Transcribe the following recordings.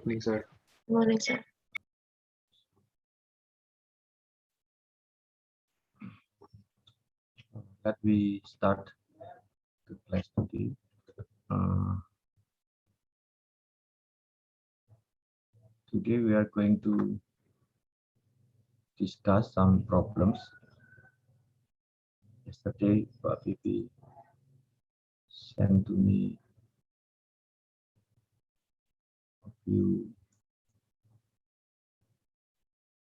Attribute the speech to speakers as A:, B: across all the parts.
A: morning, sir.
B: Morning, sir.
C: Let we start the class today. Today we are going to discuss some problems. Yesterday, Pak Vivi sent to me a few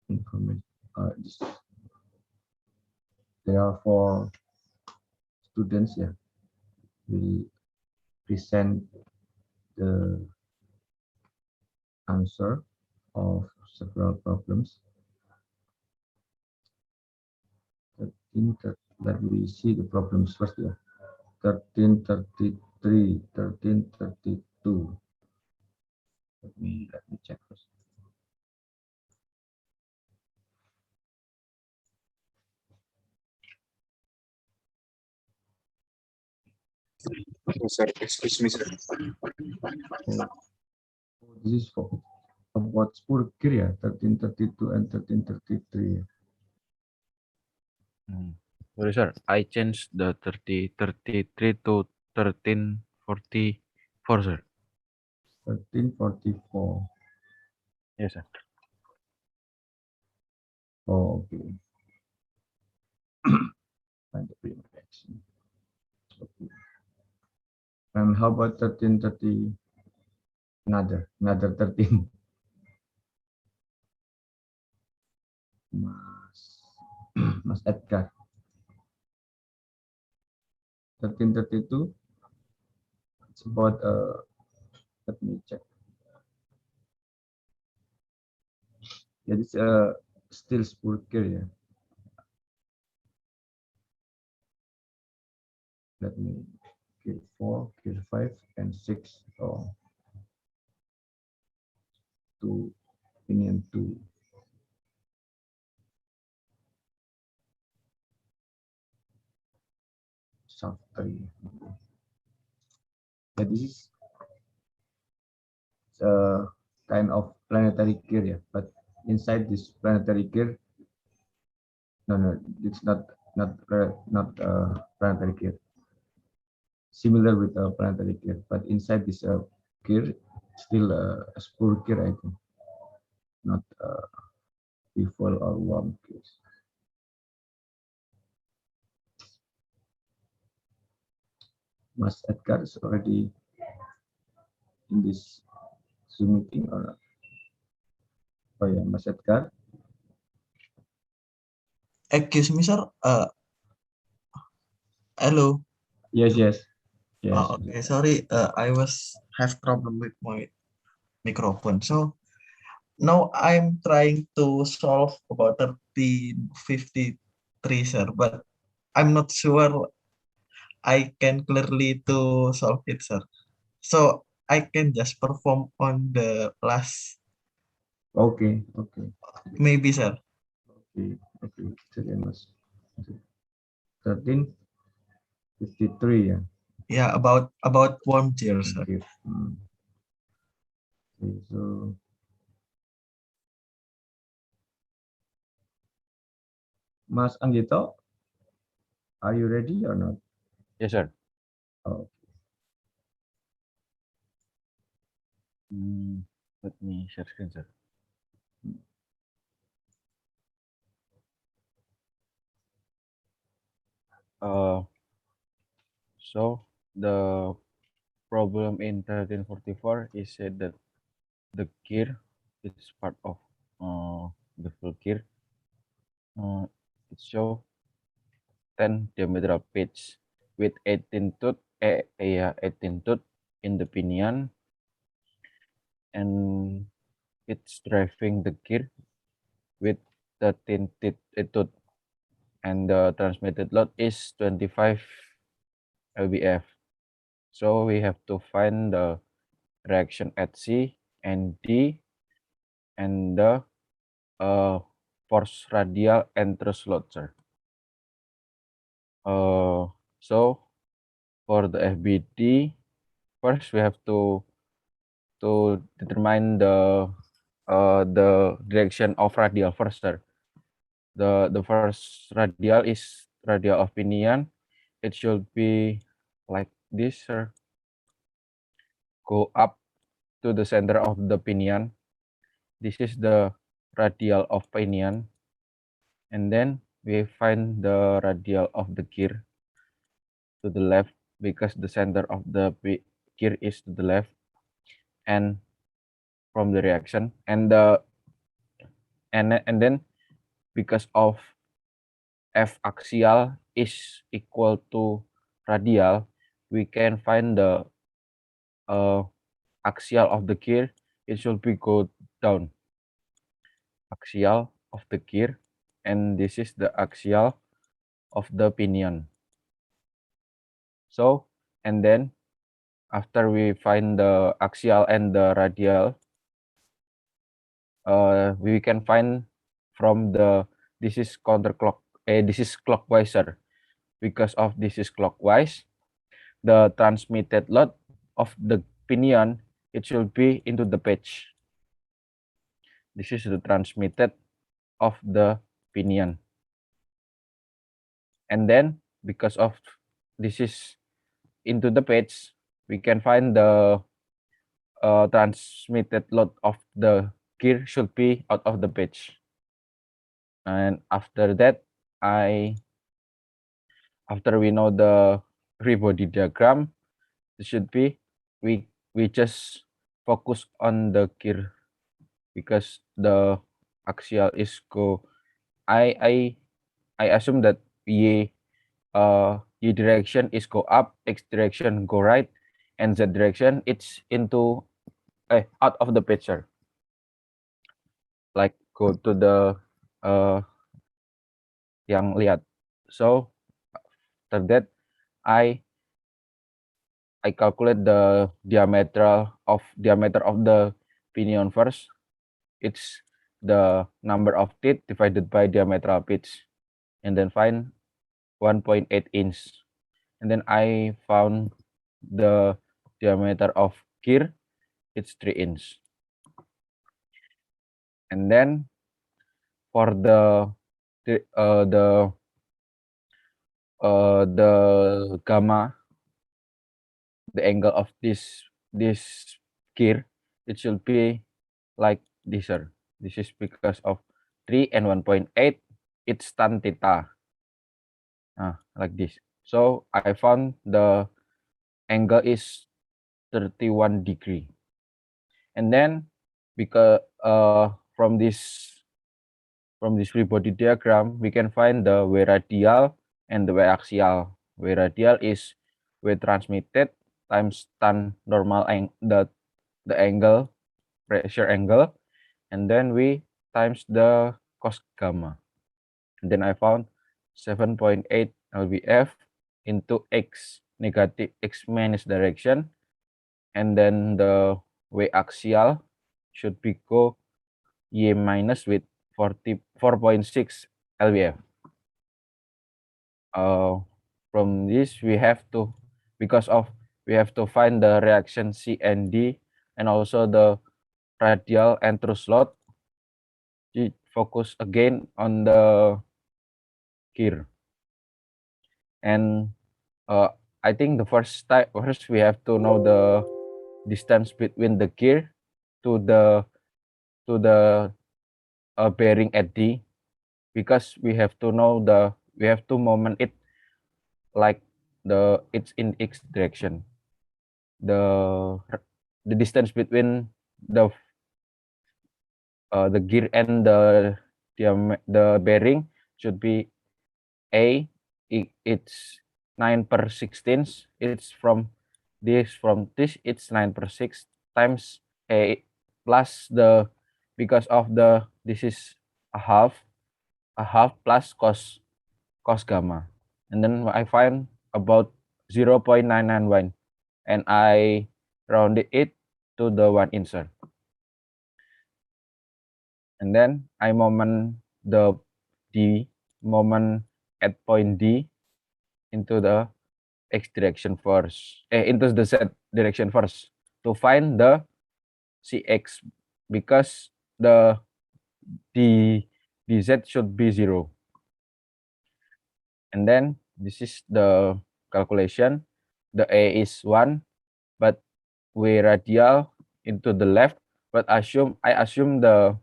C: information. There are 4 students here. Will present the answer of several problems. Let me see the problems first. 1333, 1332. Let me check first.
A: Oh, sir, excuse me, sir.
C: This is for about Spurkir, 1332 and 1333.
D: Sorry, sir. I changed the 3033 to 1344, sir.
C: 1344.
D: Yes, sir.
C: Oh, okay. Find the prima action. Okay. And how about 1330? Another 13. Mas Edgar. 1332. It's about let me check. Yeah, it's still Spurkir, yeah. Let me kill 4, kill 5, and 6. Oh, 2, opinion 2. South 3. Yeah, this is kind of planetary gear, yeah. But inside this planetary gear, no, it's not planetary gear. Similar with a planetary gear, but inside this gear, still a spur gear, I think, not evil or warm gears. Mas Edgar is already in this Zoom meeting or not? Oh yeah, Mas Edgar.
E: Excuse me, sir. Hello.
C: Yes.
E: Oh, okay, sorry. I have problem with my microphone. So now I'm trying to solve about 1353, sir, but I'm not sure I can clearly to solve it, sir. So I can just perform on the last,
C: Okay.
E: maybe, sir.
C: Okay. Jadi Mas 1353 ya.
E: Yeah, about 1 year, sir.
C: Okay. Okay, so Mas Anggito, are you ready or not?
D: Yes, sir.
C: Oh,
D: Let me share screen, sir. So the problem in 1344 is said that the gear is part of the full gear. It shows 10 diametral pitch with 18 tooth, 18 tooth in the pinion, and it's driving the gear with 13 tooth, and the transmitted load is 25 lbf. So we have to find the reaction at C and D and the force radial and thrust load, sir. So for the FBD, first we have to to determine the direction of radial first, sir. The first radial is radial of pinion. It should be like this, sir. Go up to the center of the pinion. This is the radial of pinion. And then we find the radial of the gear to the left because the center of the gear is to the left, and from the reaction and then because of F axial is equal to radial, we can find the axial of the gear. It should be go down. Axial of the gear, and this is the axial of the pinion. So, and then after we find the axial and the radial, we can find from the this is this is clockwise, sir. Because of this is clockwise, the transmitted load of the pinion, it should be into the pitch. This is the transmitted of the pinion. And then because of this is into the pitch, we can find the transmitted load of the gear should be out of the pitch. And after that, after we know the free body diagram, it should be we just focus on the gear because the axial is go. I assume that y direction is go up, x direction go right, and z direction it's into out of the picture. Like go to the yang lihat. So after that, I calculate the diameter of the pinion first. It's the number of teeth divided by diametral pitch, and then find 1.8 inch. And then I found the diameter of gear, it's 3 inch. And then for the gamma, the angle of this gear, it should be like this, sir. This is because of 3 and 1.8, it's tan theta. Like this. So I found the angle is 31 degree. And then because from this free body diagram, we can find the W radial and the W axial. W radial is W transmitted times tan normal the angle, pressure angle, and then we times the cos gamma. And then I found 7.8 lbf into x negative x minus direction, and then the W axial should be go y minus with 44.6 lbf. From this we have to, because of we have to find the reaction C and D and also the radial and truss load. We focus again on the gear. And I think the first we have to know the distance between the gear to the bearing at D, because we have to know we have to moment it like it's in x direction. The distance between the gear and the bearing should be A. It's 9/16. It's from this it's 9/6 times A plus the, because of the this is a half plus cos gamma, and then I find about 0.991, and I rounded it to the 1 inch. And then I moment the moment at point D into the x direction first, into the z direction first to find the CX because the dz should be 0. And then this is the calculation. The A is 1, but we radial into the left, but I assume the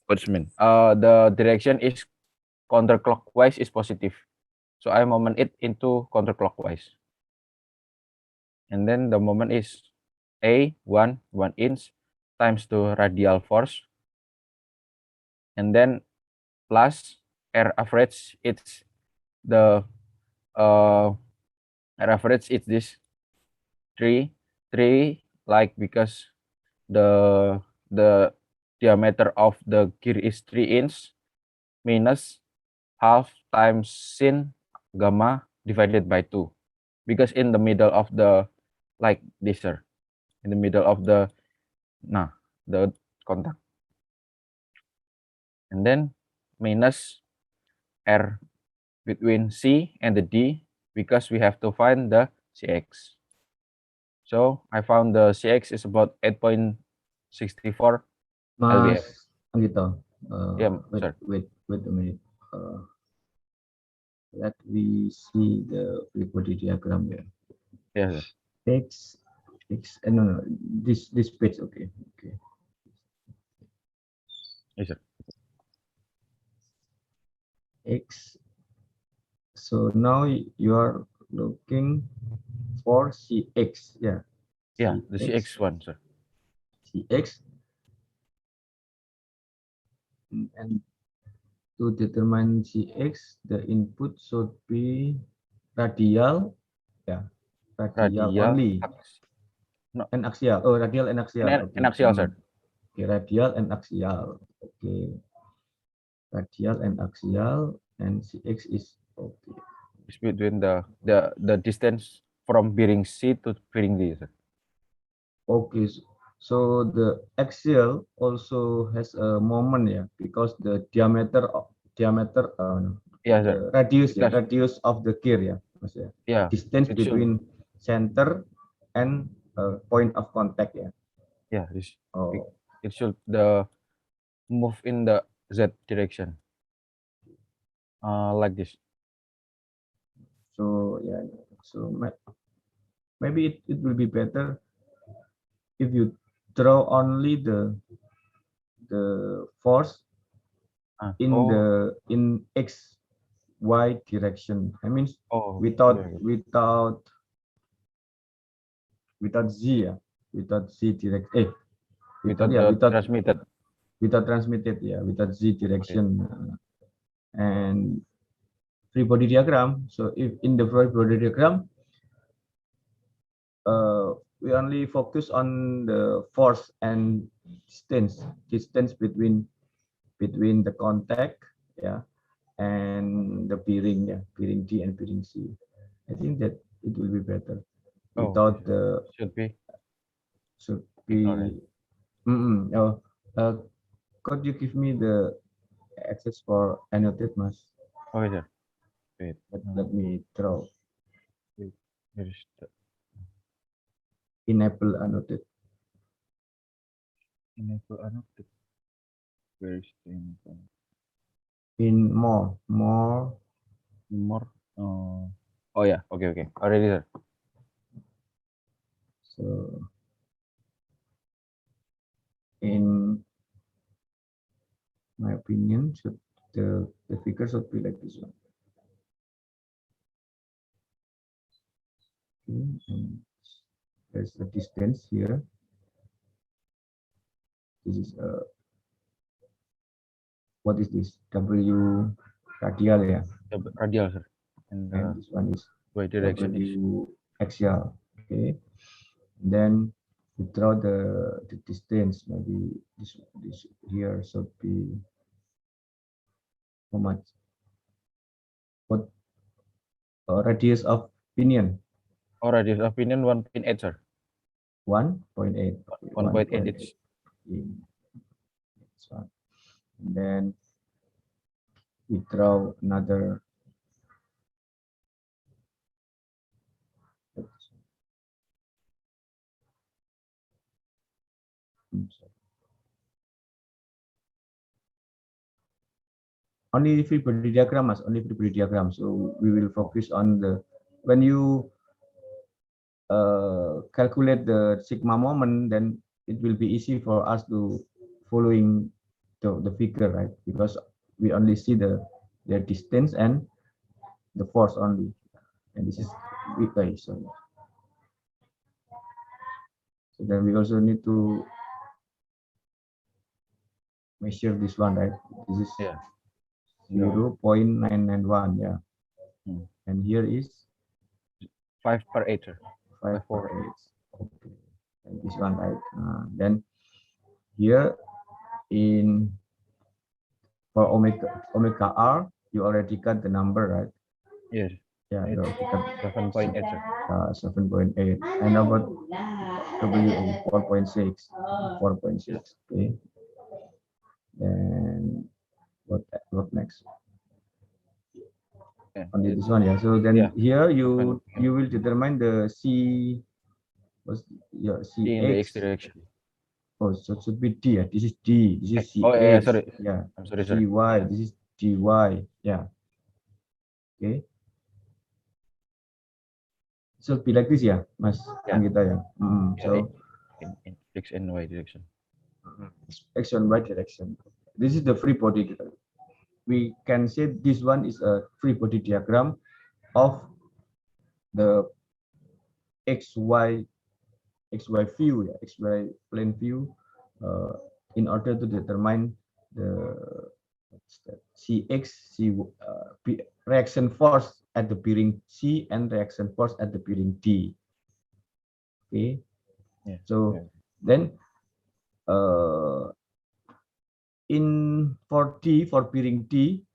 D: what's mean? The direction is counterclockwise is positive. So I moment it into counterclockwise. And then the moment is A 1 inch times the radial force. And then plus R average, it's the R average is this 3 like because the diameter of the gear is 3 inch minus half times sin gamma divided by 2, because in the middle of the like this, sir, in the middle of the the contact, and then minus R between C and the D because we have to find the CX. So I found the CX is about 8.64 LBF.
C: Mas Anggito,
D: Yeah, sir.
C: wait a minute. Let me see the free body diagram here.
D: Yeah, sir.
C: X, no, this page, okay.
D: Yes, sir.
C: X. So now you are looking for CX, yeah.
D: Yeah, the CX one, sir.
C: CX. And to determine CX, the input should be radial, yeah, radial only, and axial. Oh, radial and axial. Okay.
D: And axial, sir.
C: Okay, radial and axial. Okay, radial and axial, and CX is okay.
D: It's between the distance from bearing C to bearing D, sir.
C: Okay, so the axial also has a moment, yeah, because the diameter
D: Yeah,
C: the
D: sir.
C: radius of the gear, yeah, maksudnya.
D: Yeah,
C: Distance
D: it should.
C: between center and point of contact, yeah.
D: Yeah,
C: Oh,
D: it should the move in the Z direction. Like this.
C: so yeah, so maybe it will be better if you draw only the force in X Y direction. I mean, without Z, yeah, without Z direction.
D: Transmitted.
C: Without transmitted, yeah, without Z direction. And free body diagram. So if in the free body diagram, we only focus on the force and distance between the contact, yeah, and the bearing, yeah, bearing D and bearing C. I think that it will be better without the
D: should be.
C: Could you give me the access for annotate, Mas?
D: Okay, sir. Wait.
C: Let me draw.
D: Where is the
C: Enable annotate.
D: enable annotate? Where is the enable?
C: In more.
D: Oh yeah, okay. Already, sir.
C: So in my opinion, the figure should be like this one. Okay, and there's a distance here. This is what is this? W radial, yeah.
D: Radial, sir. And
C: this one is
D: Y direction
C: W axial. Okay. Then we draw the distance. Maybe this here should be how much? What radius of pinion?
D: Oh, radius of pinion 1.8, sir.
C: 1.8.
D: 1.8 inch.
C: And then we draw another. sorry. Only free body diagram, mas. Only free body diagram. So we will focus on the when you calculate the sigma moment, then it will be easy for us to following the figure, right? Because we only see their distance and the force only, and this is okay. So then we also need to measure this one, right? This is
D: Yeah.
C: 0.991, yeah. And here is
D: 5/8, sir.
C: 5/8. Okay, and this one, right? Then here in for omega r, you already got the number, right?
D: Yes.
C: Yeah, you already got
D: 7.8, sir.
C: 7.8. And about WA 4.6, 4.6. Okay. Then what next?
D: Yeah.
C: Only this one, yeah. So then
D: Yeah.
C: here you will determine the C was your
D: D in the X
C: CX.
D: direction.
C: Oh, so it should be D. Yeah. This is D. This is CX.
D: Oh, yeah, sorry.
C: Yeah.
D: I'm sorry, sir.
C: CY. This is DY. Yeah. Okay. So be like this, yeah, Mas
D: Yeah.
C: Anggita, yeah. So
D: In X and Y direction.
C: X and Y direction. This is the free body diagram. We can say this one is a free body diagram of the XY view, yeah, XY plane view, in order to determine the CX, reaction force at the bearing C and reaction force at the bearing D. Okay,
D: Yeah.
C: so then in for bearing D,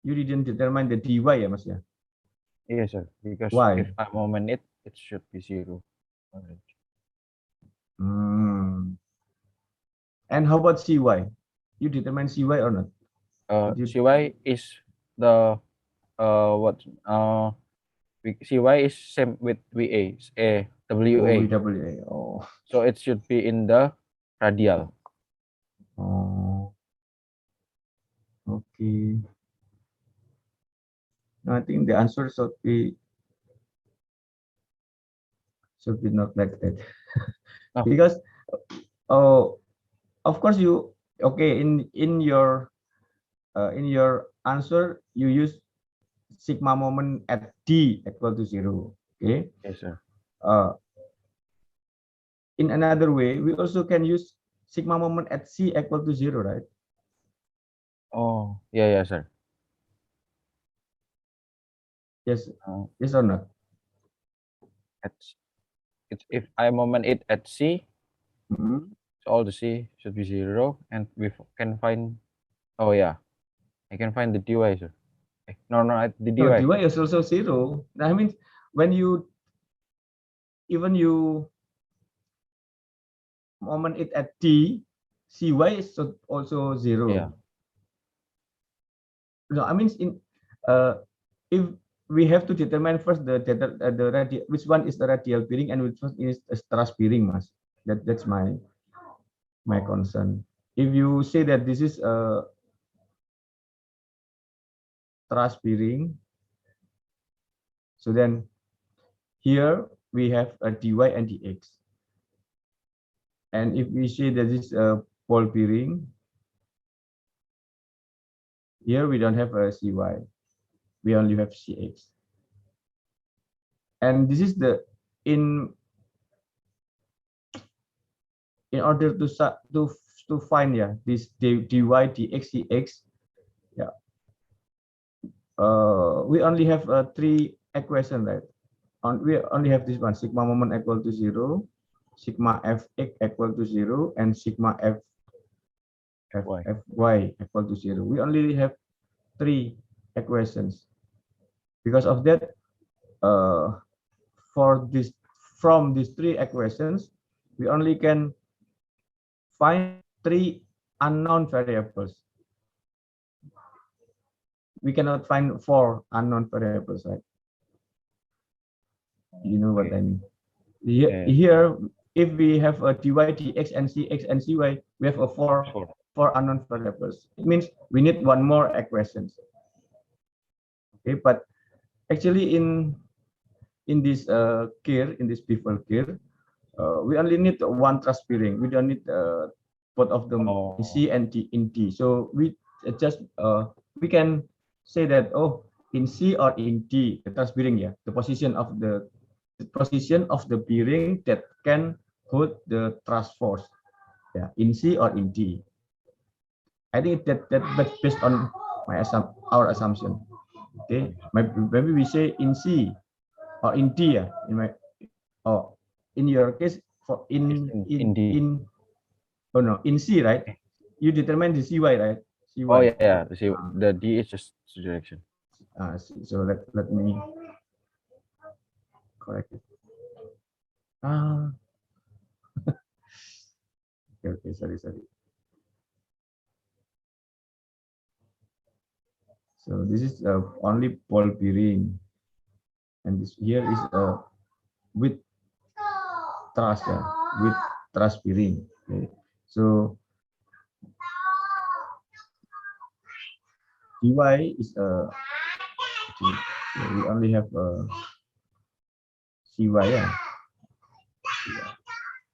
C: you didn't determine the dy, ya Mas, ya?
D: Yes, sir. Because
C: Why?
D: if I moment it should be 0.
C: And how about cy? You determine cy or not?
D: CY is the what CY is same with WA, WA.
C: WA. Oh.
D: So it should be in the radial.
C: Oh. Okay. No, I think the answer should be not like that.
D: Oh.
C: Because of course you okay in your answer you use sigma moment at D equal to 0. Okay.
D: Yes, sir.
C: In another way, we also can use sigma moment at C equal to 0, right?
D: Oh, yeah, sir.
C: Yes, yes or not?
D: It's if I moment it at C,
C: Mm-hmm.
D: so all the C should be 0, and we can find. Oh yeah, I can find the dy, sir. No, the dy.
C: No, dy is also 0. That means when you moment it at T, cy is also 0.
D: Yeah.
C: No, I mean if we have to determine first the radial, which one is the radial bearing and which one is the stress bearing, Mas. That's my concern. If you say that this is a stress bearing, so then here we have a dy and dx. And if we say that this is a ball bearing, here we don't have a cy, we only have cx. And this is the in order to find this dy dx cx, we only have 3 equations, right? We only have this one: sigma moment equal to 0, sigma fx equal to 0, and sigma fy equal to 0. We only have 3 equations. Because of that, from these 3 equations, we only can find 3 unknown variables. We cannot find 4 unknown variables, right? You know what I mean? Here, if we have a dy, dx, and cx and cy, we have a four unknown variables. It means we need one more equation. Okay, but actually in this kir, in this default kir, we only need one truss pairing. We don't need both of them in C and D in D. So we just we can say that, oh, in C or in D, the truss pairing, yeah, the position of the bearing that can hold the truss force, yeah, in C or in D. I think that's based on our assumption. Okay, maybe we say in C or in D, yeah, in your case for in C, right? You determine the cy, right? Cy.
D: Oh yeah. The D is just direction.
C: So let me correct it. Okay, sorry. So this is only ball bearing, and this here is with truss, yeah, with truss bearing. Okay, so dy is we only have cy, yeah,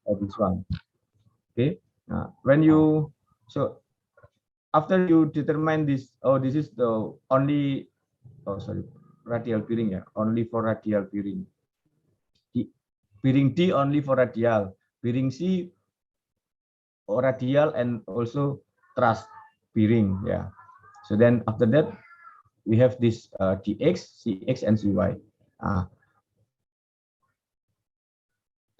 C: this one. Okay, when you after you determine this, this is the only radial bearing, yeah, only for radial bearing. Bearing D only for radial, bearing C or radial and also truss bearing, yeah. So then after that we have this dx, cx, and cy.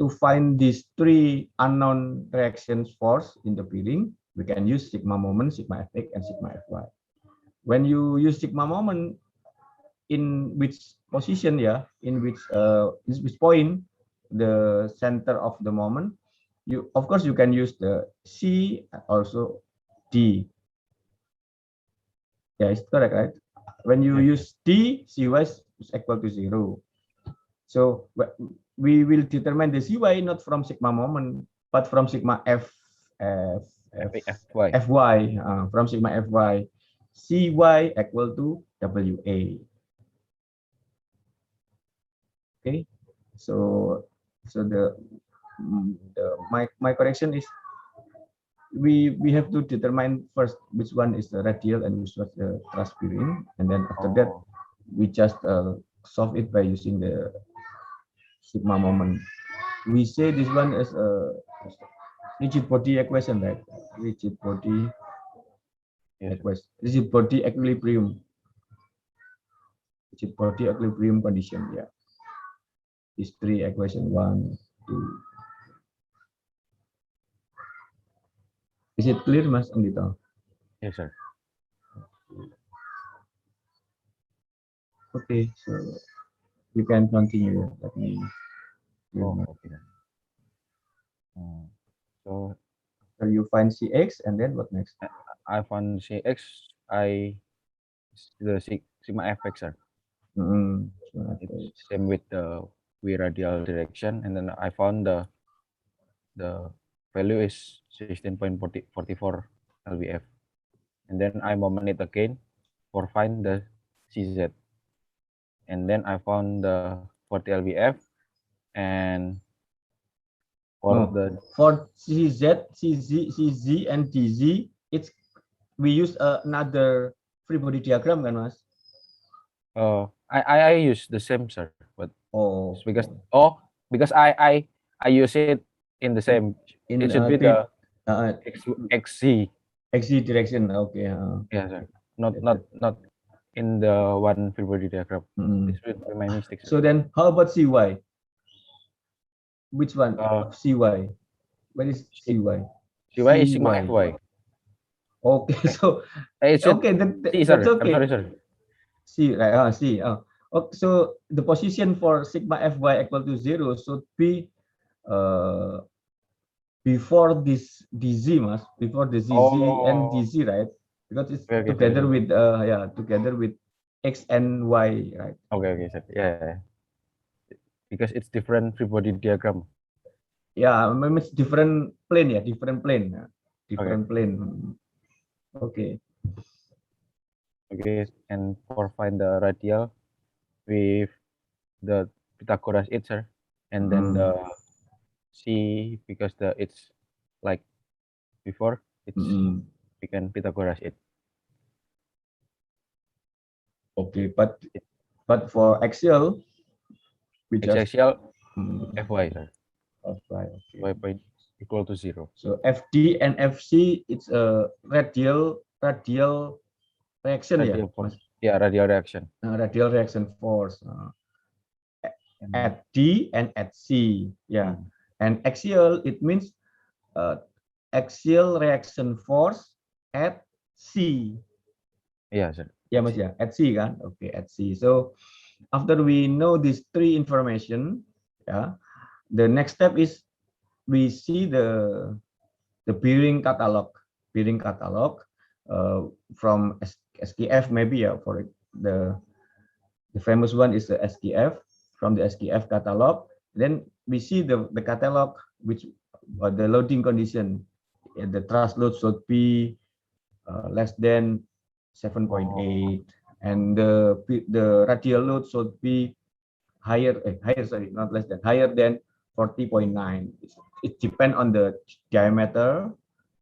C: To find these three unknown reactions force in the bearing, we can use sigma moment, sigma fx, and sigma fy. When you use sigma moment, in which position, yeah, in which point, the center of the moment, of course you can use the C, also D. Yeah, it's correct, right? When you use D, cy is equal to 0. So we will determine the cy not from sigma moment, but from sigma fy, from sigma fy. Cy equal to WA. Okay, so my correction is we have to determine first which one is the radial and which was the truss bearing, and then after that we just solve it by using the sigma moment. We say this one is a rigid body equation, right? Rigid body equation, rigid body equilibrium, condition, yeah. These three equation, 1, 2. Is it clear, Mas Anggito?
D: Yes, sir.
C: Okay, so you can continue. Let me.
D: Okay. So
C: you find Cx, and then what next?
D: I found Cx. The sigma fx, sir. It's same with the v radial direction, and then I found the value is 16.44 lbf, and then I moment it again for find the cz, and then I found the 40 lbf, and for
C: CZ, CZ, and DZ, we use another free body diagram, kan, Mas?
D: I use the same, sir, but because I use it in the same. It should be the
C: XZ direction. Okay.
D: Yeah, sir. Not in the one free body diagram. This will be my mistake, sir.
C: So then, how about CY? Which one? CY. What is CY?
D: CY is sigma fy.
C: Okay, so
D: it's
C: okay, that's okay.
D: I'm sorry, sir.
C: C, right? C. Okay, so the position for sigma fy equal to 0 should be before this dz, Mas, before the zz and dz, right? Because it's together with together with x and y, right?
D: Okay, sir. Yeah. Because it's different free body diagram.
C: Yeah, maybe it's different plane, yeah, different plane. Different plane. Okay.
D: Okay, and for find the radial with the Pythagoras it, sir, and then
C: Mm.
D: the C because it's like before it's
C: Mm.
D: we can Pythagoras it.
C: Okay, but for axial, we
D: X
C: just
D: axial
C: mm,
D: Fy, sir.
C: apply. Okay.
D: Y by equal to 0.
C: So FD and FC, it's a radial reaction, yeah,
D: Radial force. Yeah, radial reaction.
C: radial reaction force
D: And,
C: at D and at C, yeah.
D: mm,
C: And axial, it means axial reaction force at C.
D: yeah, sir.
C: Yeah, Mas, ya, at C kan? Okay, at C. So after we know these three information, yeah, the next step is we see the bearing catalog, from SKF maybe, yeah, for the famous one is the SKF. From the SKF catalog, then we see the catalog which the loading condition. The thrust load should be less than 7.8, and the radial load should be higher, sorry, not less than, higher than 40.9. It depends on the diameter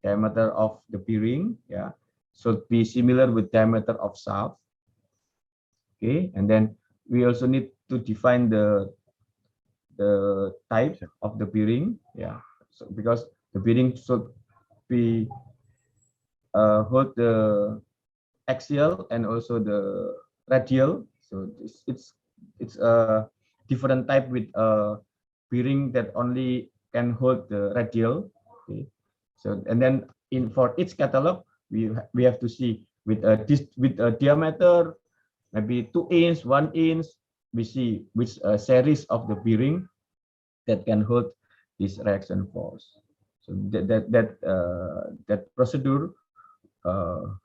C: of the bearing, yeah, should be similar with diameter of shaft. Okay, and then we also need to define the type of the bearing, yeah, so because the bearing should be hold the axial and also the radial. So it's a different type with a bearing that only can hold the radial. Okay. So and then for each catalog we have to see with a diameter maybe 2 inch, 1 inch. We see which series of the bearing that can hold this reaction force. So that procedure, uh,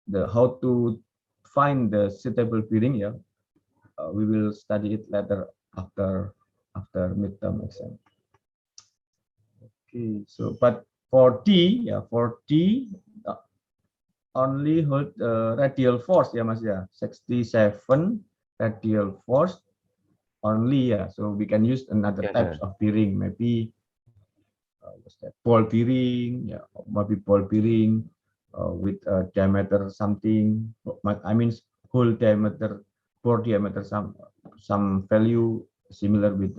C: the how to find the suitable bearing, yeah, we will study it later after midterm exam. Okay, so but for D, yeah, uh, only hold radial force, yeah, Mas, yeah, 67 radial force only, yeah. So we can use another
D: yeah,
C: types
D: sir.
C: of bearing, maybe what's that, ball bearing, yeah, maybe ball bearing with diameter something. I mean whole diameter, bore diameter, some value similar with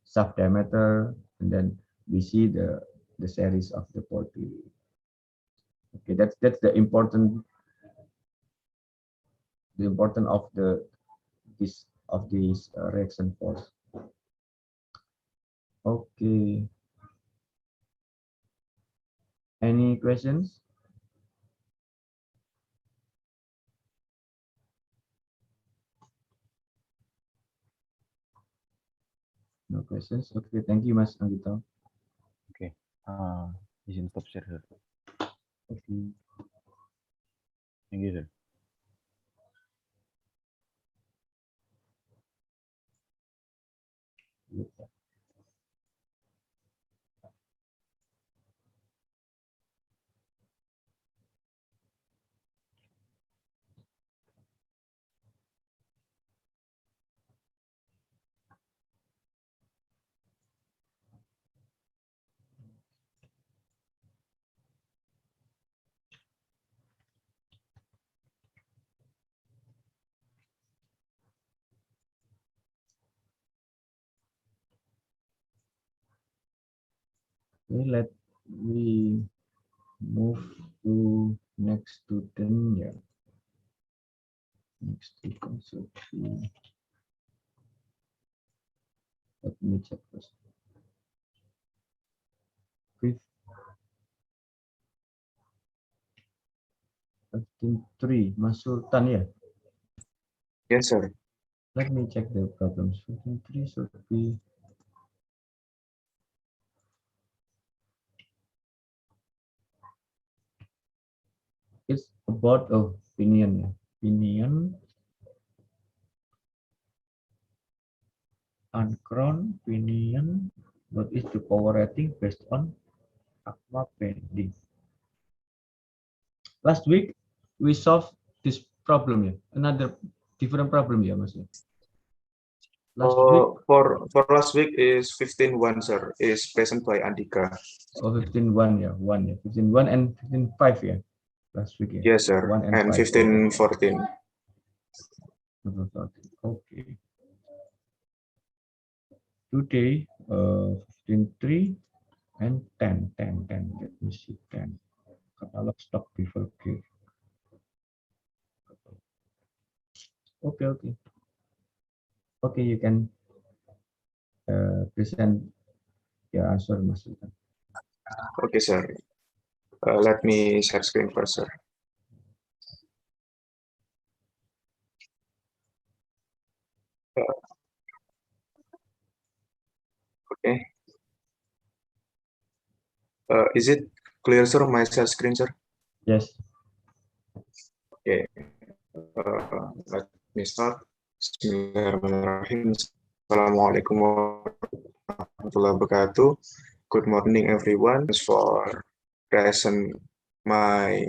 C: shaft diameter, and then we see the series of the ball bearing. Okay, that's the important of this reaction force. Okay, any questions? No questions. Okay, thank you, Mas Anggito.
D: Okay. Izin stop share, sir.
C: Okay.
D: Thank you, sir.
C: Okay, let we move to next student, yeah. Next student should be, let me check first. 15.3, Mas Sultan, yeah.
A: Yes, sir.
C: Let me check the problems. 15.3 should be, it's about opinion, yeah. Opinion. uncrowned pinion. What is the power rating based on ACMA bending? Last week we solved this problem ya, another different problem ya Mas. Last week,
A: For last week is 15-1, sir, is present by Andika.
C: 15-1 ya, 1 ya, 15-1 and 15-5 ya. Last week ya.
A: Yes, sir.
C: 1
A: And
C: 5.
A: 15-14.
C: Okay. Today, 15-3 and 10. Let me see 10. Catalog stock bevel gear. Okay, you can present your answer, Mas Sultan.
A: Okay, sir. Let me share screen first, sir. Okay. Is it clear, sir? My share screen, sir?
C: Yes.
A: Okay. Let me start. Bismillahirrahmanirrahim. Assalamualaikum warahmatullahi wabarakatuh. Good morning, everyone. Thanks for present my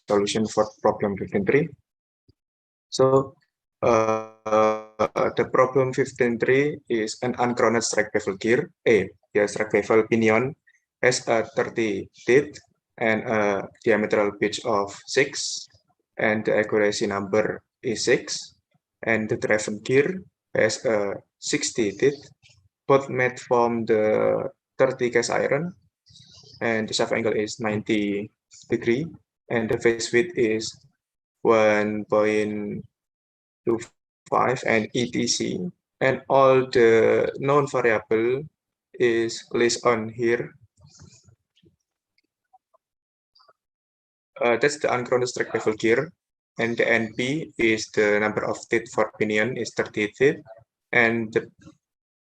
A: solution for problem 15.3. So the problem 15.3 is an uncrowned strike bevel gear. Strike bevel pinion has a 30 teeth and a diametral pitch of 6, and the accuracy number is 6, and the driven gear has a 60 teeth, both made from the 30 cast iron, and the shaft angle is 90 degree, and the face width is 1.25 and etc. And all the known variable is listed on here. That's the uncrowned strike bevel gear, and the NP is the number of teeth for pinion is 30 teeth, and the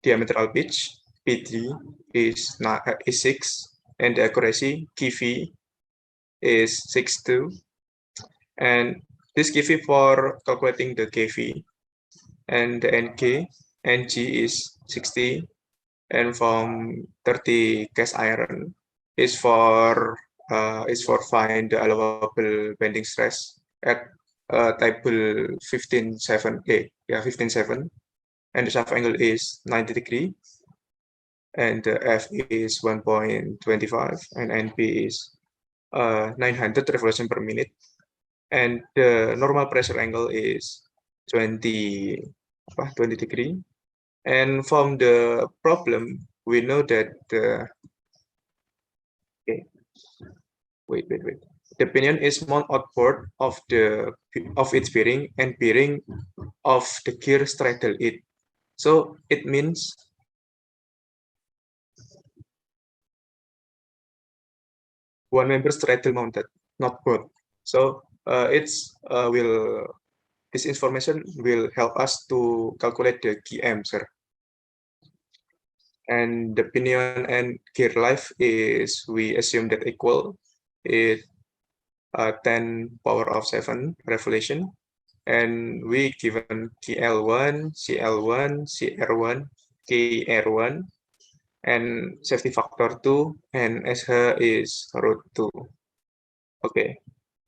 A: diametral pitch PT is 6, and the accuracy KV is 62, and this KV for calculating the KV, and the NG is 60, and from 30 cast iron is for find the allowable bending stress at table 15.7a, 15.7, and the shaft angle is 90 degree, and the F is 1.25, and NP is 900 revolution per minute, and the normal pressure angle is 20 degree. And from the problem, we know that the the pinion is mount outboard of its bearing, and bearing of the gear straddle it. So it means one member straddle mounted, not both. So this information will help us to calculate the GM, sir. And the pinion and gear life is, we assume that equal, it 10 power of 7 revolution, and we given KL1, CL1, CR1, KR1, and safety factor 2, and SH is root 2. Okay,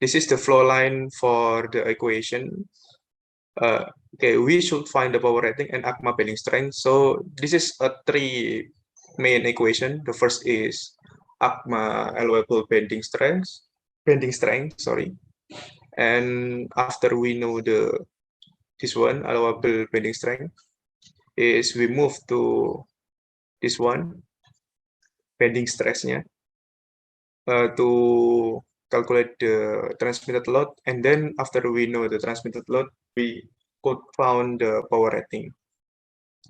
A: this is the flow line for the equation. Okay, we should find the power rating and ACMA bending strength. So this is a 3 main equation. The first is ACMA allowable bending strength, sorry. And after we know this one, allowable bending strength, is we move to this one, bending stressnya, to calculate the transmitted load, and then after we know the transmitted load, we could found the power rating.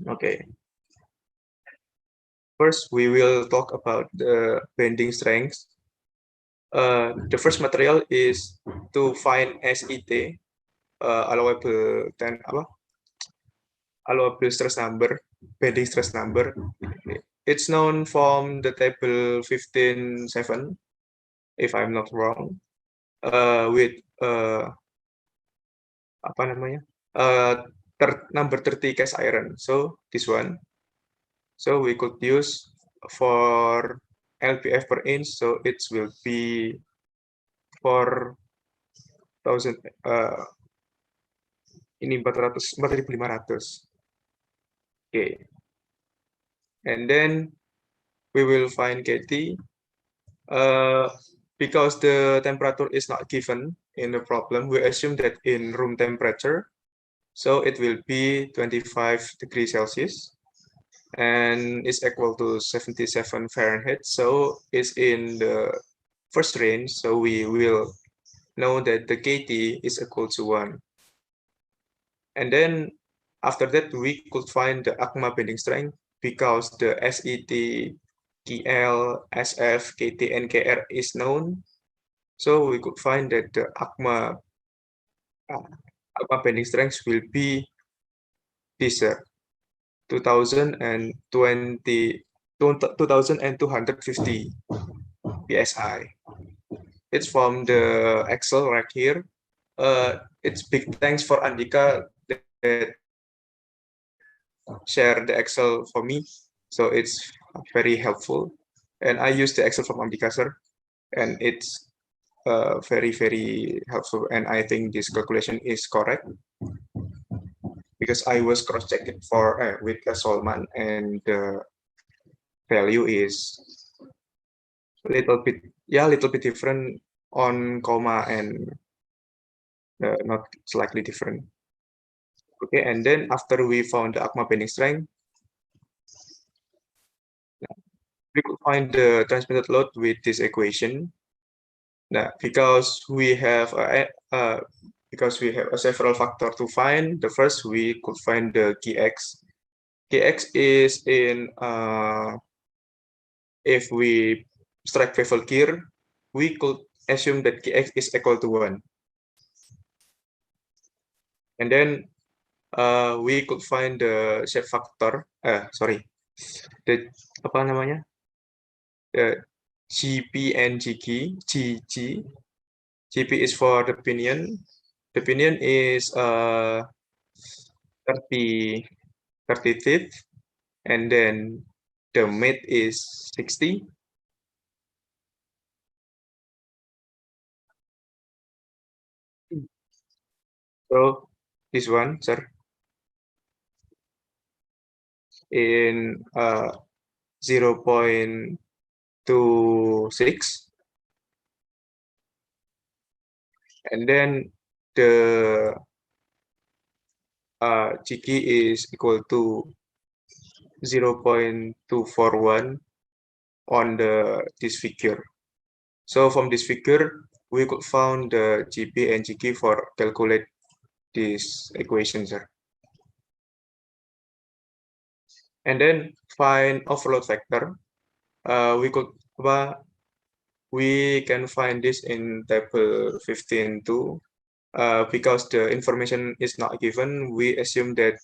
A: Okay. First, we will talk about the bending strength. The first material is to find SET, allowable stress number, bending stress number. It's known from the table 15.7, if I'm not wrong, with number 30 cast iron. So this one. So we could use for LPF per inch. So it will be 4,000. Ini 4,500. Okay. And then we will find KT. Because the temperature is not given in the problem, we assume that in room temperature, so it will be 25 degrees Celsius and is equal to 77 Fahrenheit. So it's in the first range. So we will know that the KT is equal to 1. And then after that, we could find the ACMA bending strength because the SET, KL, SF, KT, and KR is known. So we could find that the ACMA bending strength will be this 2,250 psi. It's from the Excel right here. It's big thanks for Andika that share the Excel for me. So it's very helpful. And I use the Excel from Andika, sir. And it's very, very helpful. And I think this calculation is correct because I was cross-checked for with Solman, and the value is little bit different on comma and not slightly different. Okay, and then after we found the ACMA bending strength, we could find the transmitted load with this equation. Now, because we have several factors to find, the first we could find the Kx. Kx is in if we strike bevel gear, we could assume that Kx is equal to 1. And then we could find the shape factor. The apa namanya? The GP and GG. GP is for the pinion. The pinion is 30 teeth, and then the mate is 60. So this one, sir, in 0.26, and then the GK is equal to 0.241 on this figure. So from this figure, we could found the GP and GK for calculate this equation, sir. And then find overload factor. We can find this in table 15 too. Because the information is not given, we assume that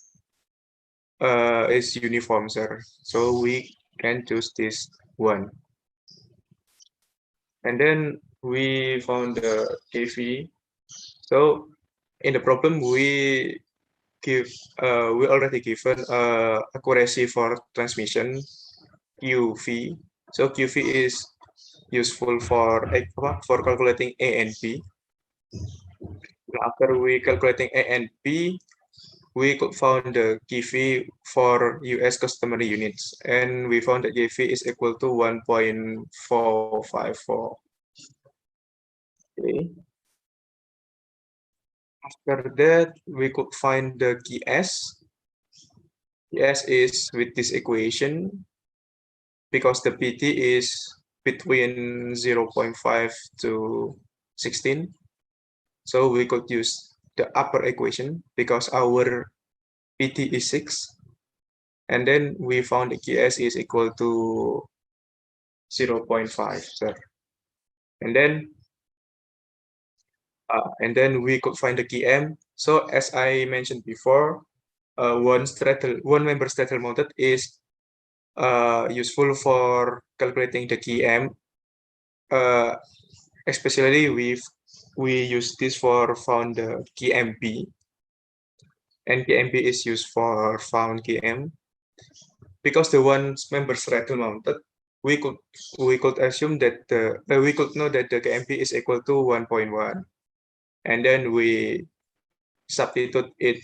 A: is uniform, sir. So we can choose this one. And then we found the KV. So in the problem, we already given accuracy for transmission QV. So QV is useful for calculating A and B. After we calculating A and B, we could found the KV for US customary units, and we found that KV is equal to 1.454. Okay. After that, we could find the KS. KS is with this equation because the PT is between 0.5 to 16. So we could use the upper equation because our PT is 6. And then we found the KS is equal to 0.5, sir. And then we could find the KM. So as I mentioned before, one member straddle mounted is useful for calculating the KM. Especially we use this for found the KMP. and KMP is used for found KM. Because the one member straddle mounted, we could assume that we could know that the KMP is equal to 1.1, and then we substitute it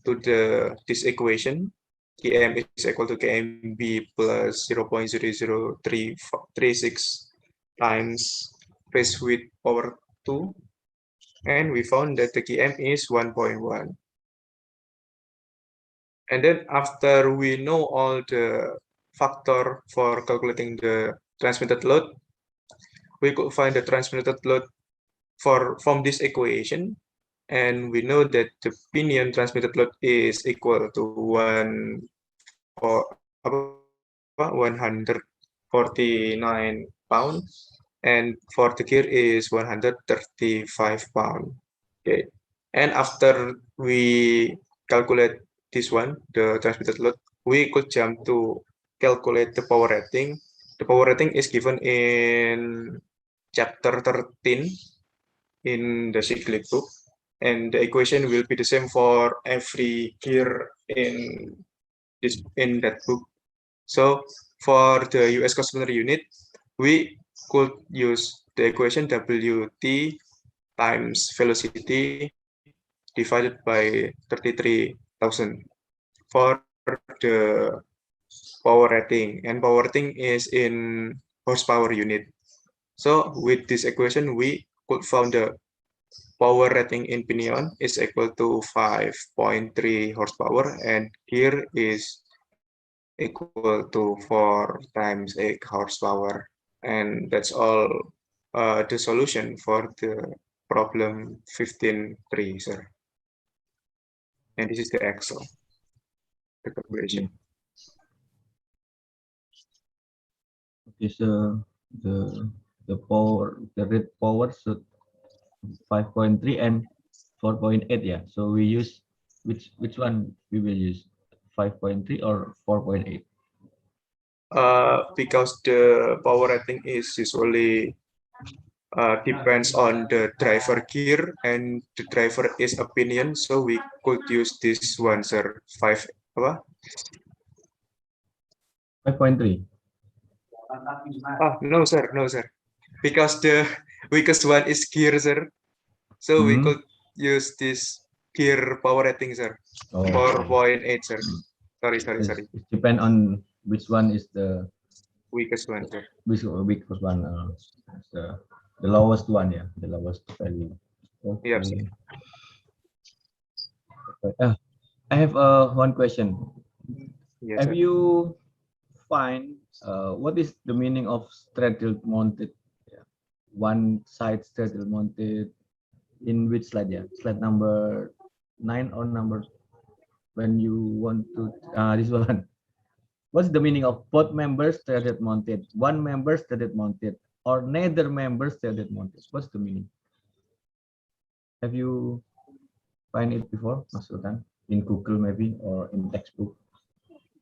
A: to this equation. Km is equal to KMB plus 0.00336 times raised with power 2, and we found that the Km is 1.1. And then after we know all the factor for calculating the transmitted load, we could find the transmitted load from this equation, and we know that the pinion transmitted load is equal to 149 pounds, and for the gear is 135 pounds. Okay, and after we calculate this one, the transmitted load, we could jump to calculate the power rating. The power rating is given in chapter 13 in the cyclic book, and the equation will be the same for every gear in that book. So for the US customer unit, we could use the equation WT times velocity divided by 33,000 for the power rating, and power rating is in horsepower unit. So with this equation, we could find the power rating in pinion is equal to 5.3 horsepower, and gear is equal to 4 times 8 horsepower. And that's all the solution for the problem 15.3, sir. And this is the Excel, the calculation.
C: Okay, so the rate power should 5.3 and 4.8, yeah. So we use which one we will use, 5.3 or 4.8?
A: Because the power rating is usually depends on the driver gear, and the driver is opinion, so we could use this one, sir.
C: 5.3.
A: No, sir, because the weakest one is gear, sir. So we could use this gear power rating, sir. 4.8, sir. Sorry.
C: It depends on which one is the
A: Weakest one, sir.
C: weakest one, the lowest one, yeah, the lowest value. Okay.
A: Yep, sir.
C: I have one question.
A: Yes,
C: Have
A: sir.
C: you find what is the meaning of straddle mounted? Yeah. One side straddle mounted in which slide? Yeah, slide number 9 or number, when you want to this one. What's the meaning of both members straddle mounted, one member straddle mounted, or neither member straddle mounted? What's the meaning? Have you find it before, Mas Sultan, in Google maybe or in textbook?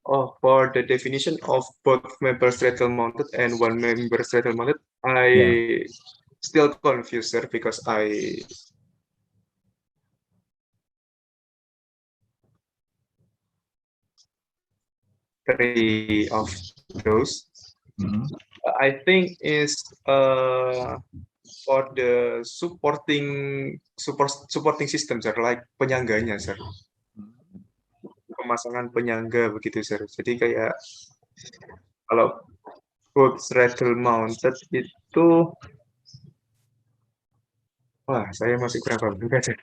A: Oh, for the definition of both member straddle mounted and one member straddle mounted, I still confused, sir, because I three of those. I think is for the supporting system, sir, like penyangganya, sir. Pemasangan penyangga begitu, sir. Jadi kayak kalau both straddle mounted itu, wah, saya masih kurang paham juga, sir.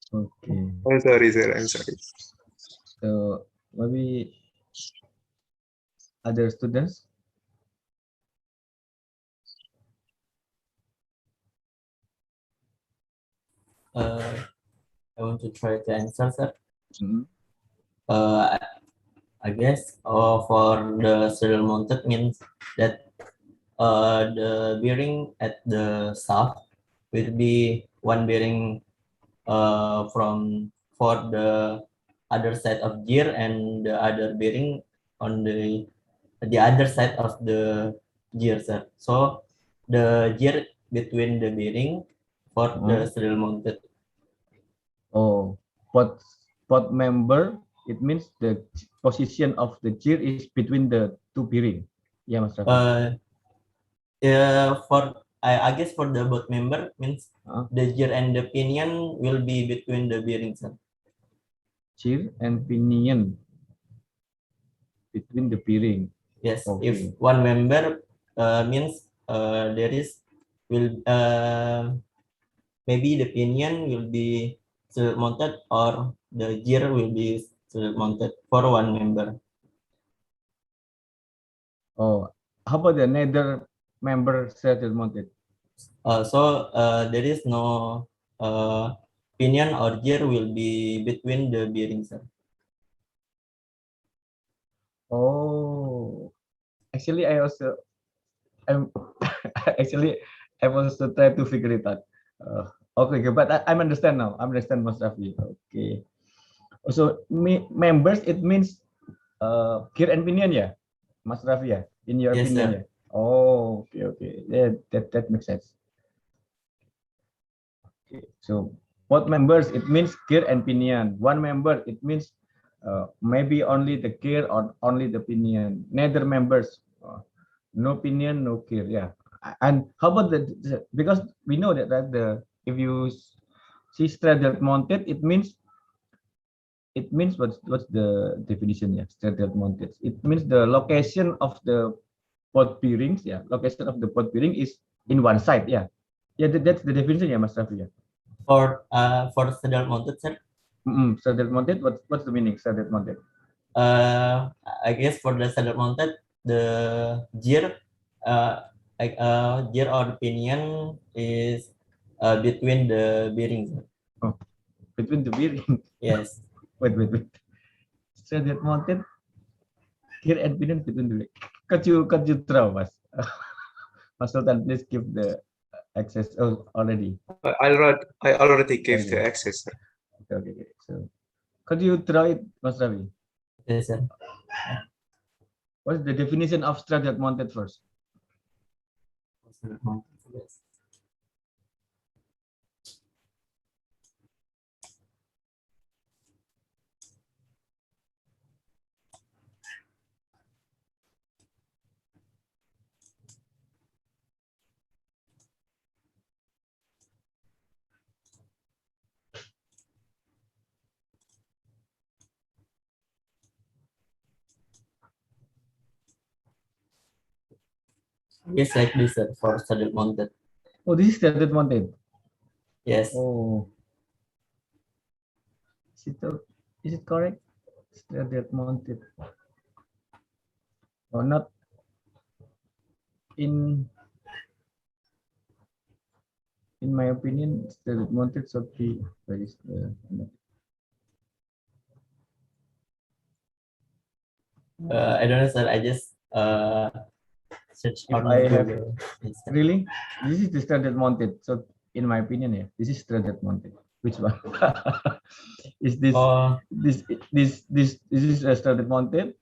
C: Okay.
A: Oh, sorry, sir. I'm sorry.
C: So maybe other students?
B: I want to try to answer, sir.
C: Mm-hmm.
B: I guess for the straddle mounted means that the bearing at the shaft will be one bearing for the other side of gear, and the other bearing on the other side of the gear, sir. So the gear between the bearing for the straddle mounted.
C: Oh, pod member, it means the position of the chair is between the two bearing. Yeah, Mas Raffi.
B: For I guess for the board member means
C: Huh?
B: the gear and the pinion will be between the bearings, sir.
C: Chair and pinion between the bearing.
B: Yes, if
C: Okay.
B: one member means there is will maybe the pinion will be still mounted or the gear will be still mounted for one member.
C: Oh, how about the nether member still mounted?
B: So there is no pinion or gear will be between the bearings, sir.
C: Oh, actually, I'm actually I was also try to figure it out. Okay, but I understand now. I understand, Mas Raffi. Okay. So members, it means gear and pinion, yeah, Mas Raffi, yeah, in your
B: Yes,
C: opinion,
B: sir.
C: yeah. Oh, okay, okay. Yeah, that makes sense. Okay, so both members, it means gear and pinion. One member, it means maybe only the gear or only the pinion. Neither members, no pinion, no gear. Yeah. And how about because we know that if you see straddle mounted, it means what's the definition? Yeah, straddle mounted. It means the location of the pod bearings. Yeah, location of the pod bearing is in one side. Yeah, yeah. That's the definition. Yeah, Mas Raffi. Yeah.
B: For saddle mounted, sir.
C: Saddle mounted. What's the meaning? Saddle mounted.
B: I guess for the saddle mounted, the gear, gear or pinion is between the bearings.
C: Oh, between the bearing.
B: Yes.
C: Wait. Saddle mounted. Gear and pinion between the. Could you draw, Mas? Mas Sultan, please give the access. Oh, already.
A: I already gave the
C: Okay.
A: access, sir.
C: Okay. So, could you draw it, Mas Ravi?
B: Yes, sir.
C: What's the definition of straddle mounted first?
B: Saddle mounted, yes. Yes, like this, sir, for saddle mounted.
C: Oh, this is straddle mounted.
B: Yes.
C: Oh, is it correct? Straddle mounted. Or not in my opinion, straddle mounted should be very.
B: I don't know, sir. I just search
C: If
B: on
C: I have
B: Google. Yes, sir.
C: really, this is the straddle mounted. So, in my opinion, yeah, this is straddle mounted. Which one? Is this
B: Oh,
C: this is a straddle mounted?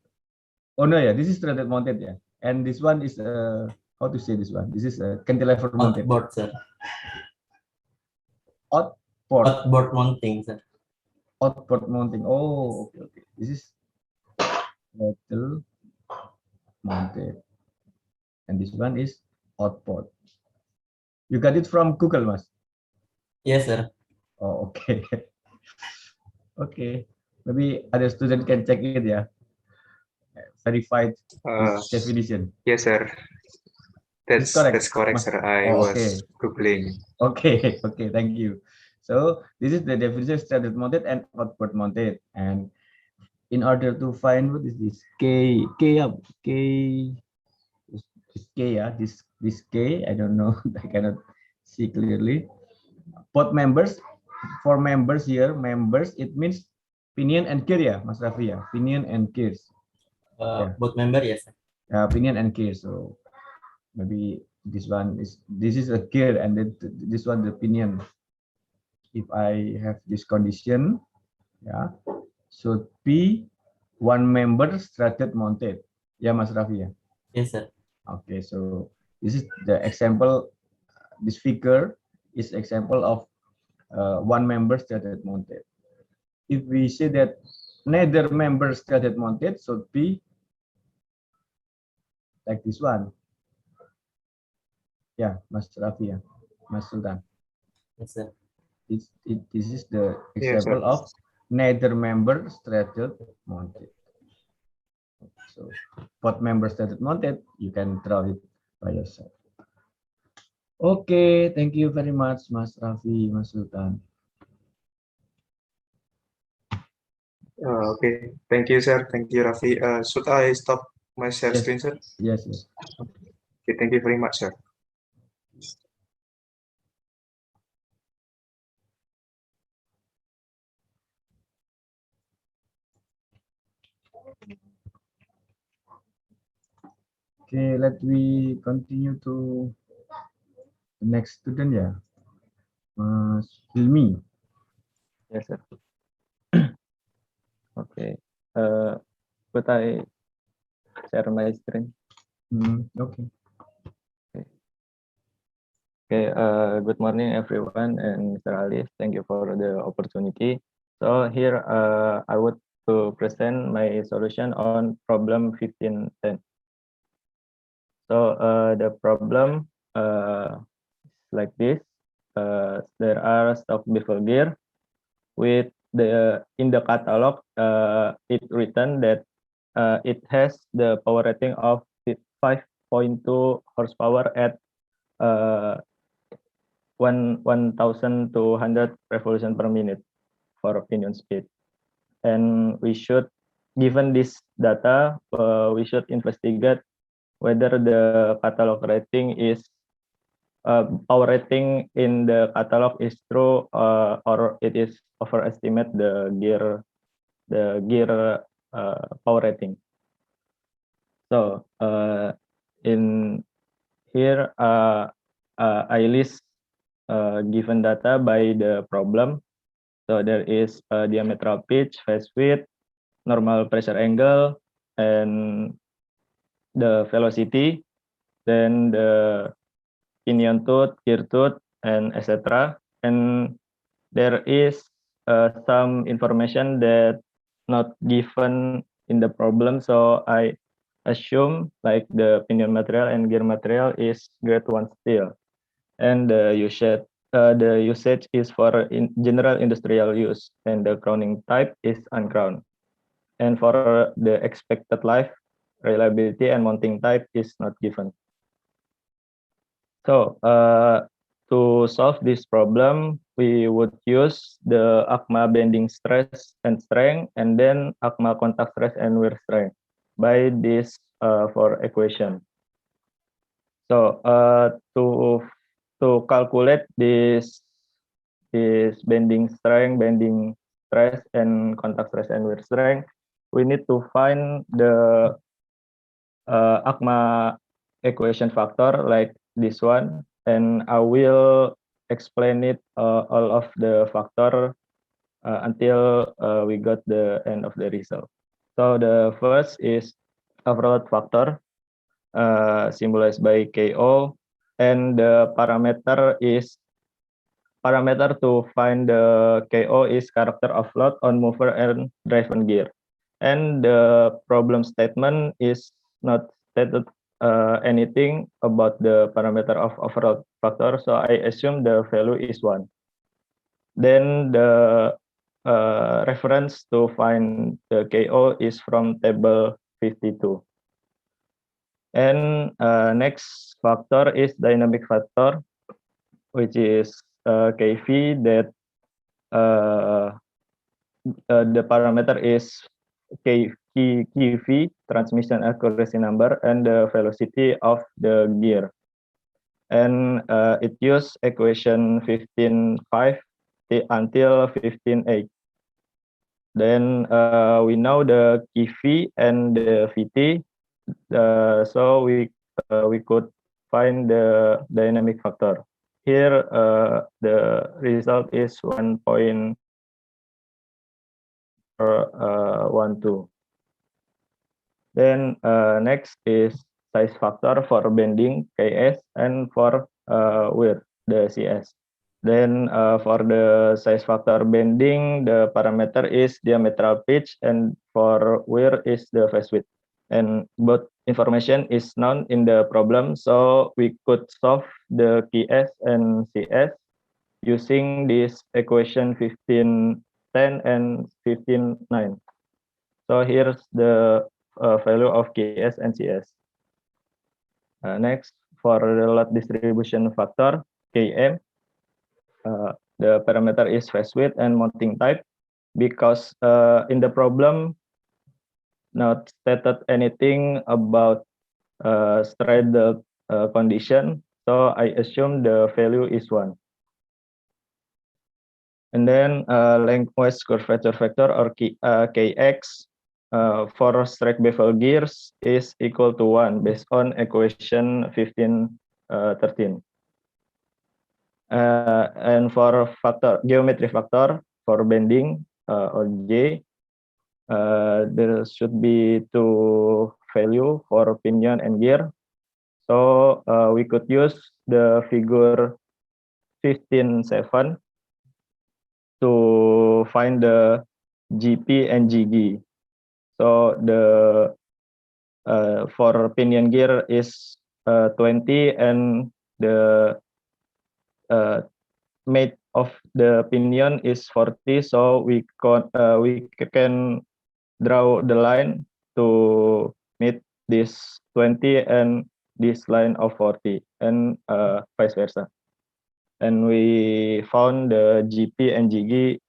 C: Oh no, yeah, this is straddle mounted, yeah. And this one is how to say this one? This is a cantilever mounted.
B: outboard, sir.
C: Outboard.
B: Outboard mounting, sir.
C: Outboard mounting. Oh, okay. This is straddle mounted, and this one is outboard. You got it from Google, Mas?
B: Yes, sir.
C: Oh, okay. Okay. Maybe other student can check it, yeah. Verified definition.
A: Yes, sir.
C: It's correct.
A: That's correct, sir. I
C: Oh,
A: was
C: okay.
A: Googling.
C: Okay, thank you. So this is the definition of straddle mounted and outboard mounted. And in order to find what is this K, yeah, this K, I don't know, I cannot see clearly. Both members, for members here, members, it means pinion and gear, yeah, Mas Raffi, yeah, pinion and gears. Yeah.
B: Both member, yes, sir.
C: Pinion and gear. So maybe this is a gear and then this one the pinion. If I have this condition, yeah, should be one member straddle mounted. Yeah, Mas Raffi, yeah.
B: Yes, sir.
C: Okay, so this is the example. This figure is example of one member straight mounted. If we say that neither member straight mounted should be like this one. Yeah, Mas Rafi, yeah. Mas Sultan.
B: Yes, sir.
C: This is the
A: Yes, sir.
C: example of neither member straight mounted. So both members straight mounted, you can draw it by yourself. Okay, thank you very much, Mas Rafi, Mas Sultan.
A: Okay, thank you, sir. Thank you, Rafi. Should I stop my share
C: Yes.
A: screen, sir?
C: Yes, yes.
A: Okay, thank you very much, sir.
C: Okay, let we continue to the next student, yeah. Mas Hilmi.
F: Yes, sir. Okay. Could I share my screen?
C: Okay.
F: Okay. Good morning, everyone, and Mr. Ali. Thank you for the opportunity. So here, I would to present my solution on problem 1510. So the problem like this. There are stock bevel gear with in the catalog. It written that it has the power rating of 5.2 horsepower at 1,200 revolution per minute for pinion speed. And we should, given this data, we should investigate whether the catalog rating is power rating in the catalog is true or it is overestimate the gear power rating. So in here I list given data by the problem. So there is diametral pitch, phase width, normal pressure angle, and the velocity, then the pinion tooth, gear tooth, and etc. And there is some information that not given in the problem, so I assume like the pinion material and gear material is grade 1 steel, and the usage is for general industrial use, and the crowning type is uncrowned. And for the expected life, reliability, and mounting type is not given. So to solve this problem, we would use the ACMA bending stress and strength, and then ACMA contact stress and wear strength by this for equation. So to calculate this bending stress, and contact stress and wear strength, we need to find the ACMA equation factor like this one, and I will explain it all of the factor until we got the end of the result. So the first is overload factor, symbolized by KO, and the parameter to find the KO is character of load on mover and driven gear. And the problem statement is not stated anything about the parameter of overload factor, so I assume the value is 1. Then the reference to find the KO is from table 52. And next factor is dynamic factor, which is KV, that the parameter is KV, transmission accuracy number, and the velocity of the gear. And it uses equation 15.5 until 15.8. Then we know the KV and the VT, so we could find the dynamic factor. Here the result is 1.12. Then next is size factor for bending, KS, and for wear, the CS. Then for the size factor bending, the parameter is diametral pitch, and for wear is the phase width. And both information is known in the problem, so we could solve the KS and CS using this equation 1510 and 15.9. So here's the value of KS and CS. Next, for the load distribution factor, KM, the parameter is phase width and mounting type, because in the problem not stated anything about straddle condition, so I assume the value is 1. And then lengthwise curvature factor, or Kx, for strike bevel gears is equal to 1 based on equation 1513. And for geometry factor for bending, or J, there should be 2 value for pinion and gear. So we could use the figure 15.7 to find the GP and GG. So the for pinion gear is 20, and the weight of the pinion is 40. So we can draw the line to meet this 20 and this line of 40, and vice versa. And we found the GP and GG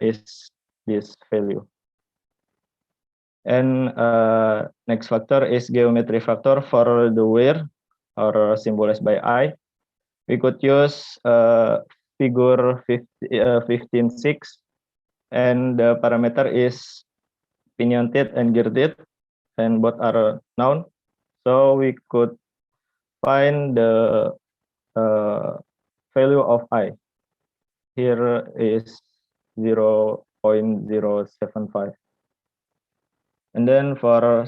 F: is this value. And next factor is geometry factor for the wear, or symbolized by I. We could use figure 15.6, and the parameter is pinion teeth and gear teeth, and both are known. So we could find the value of I. Here is 0.075. And then for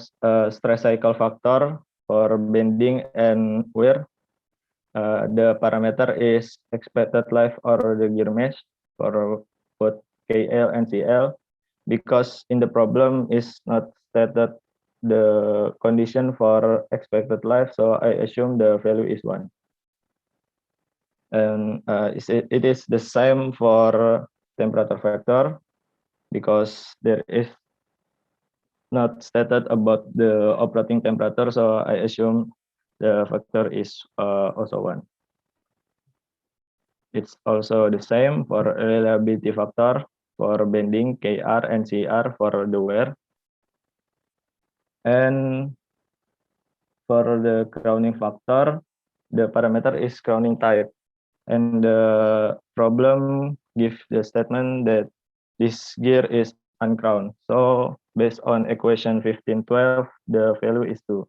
F: stress cycle factor for bending and wear, the parameter is expected life or the gear mesh for both KL and CL, because in the problem is not stated the condition for expected life, so I assume the value is 1. And it is the same for temperature factor, because there is not stated about the operating temperature, so I assume the factor is also 1. It's also the same for reliability factor for bending, KR and CR for the wear. And for the crowning factor, the parameter is crowning type. And the problem gives the statement that this gear is uncrowned. So based on equation 1512, the value is 2.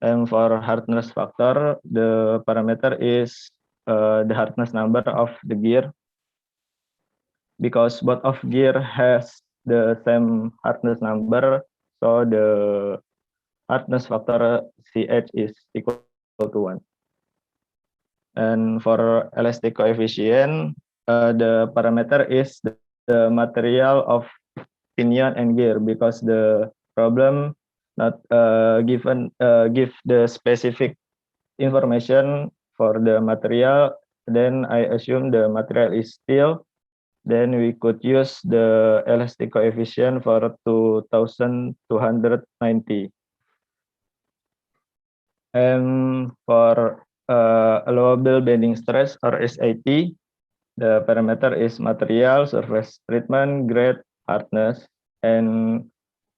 F: And for hardness factor, the parameter is the hardness number of the gear, because both of gear has the same hardness number, so the hardness factor CH is equal to 1. And for elastic coefficient, the parameter is the material of pinion and gear, because the problem not give the specific information for the material. Then I assume the material is steel. Then we could use the elastic coefficient for 2290. And for allowable bending stress, or SAT, the parameter is material, surface treatment, grade, hardness. And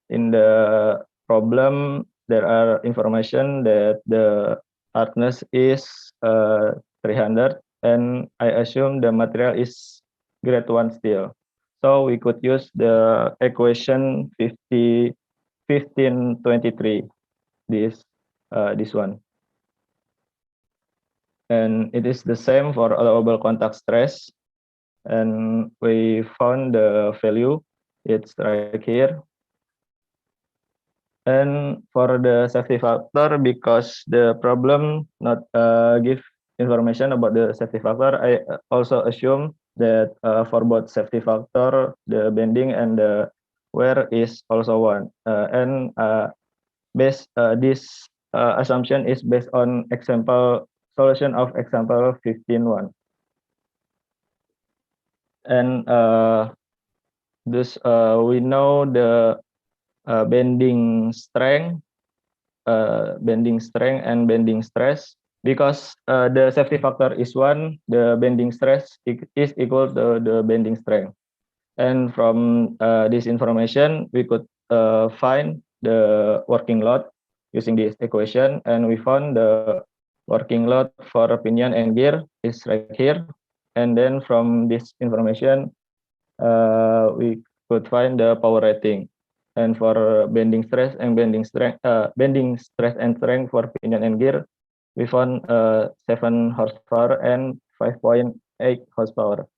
F: in the problem, there are information that the hardness is 300, and I assume the material is grade 1 steel. So we could use the equation 1523, this one. And it is the same for allowable contact stress. And we found the value, it's right here. And for the safety factor, because the problem not give information about the safety factor, I also assume that for both safety factor, the bending and the wear is also 1. And this assumption is based on example solution of example 15.1. And this we know the bending strength and bending stress, because the safety factor is 1, the bending stress is equal to the bending strength. And from this information, we could find the working load using this equation, and we found the working load for pinion and gear is right here. And then from this information, we could find the power rating. And for bending stress and bending strength for pinion and gear, we found 7 horsepower and 5.8 horsepower.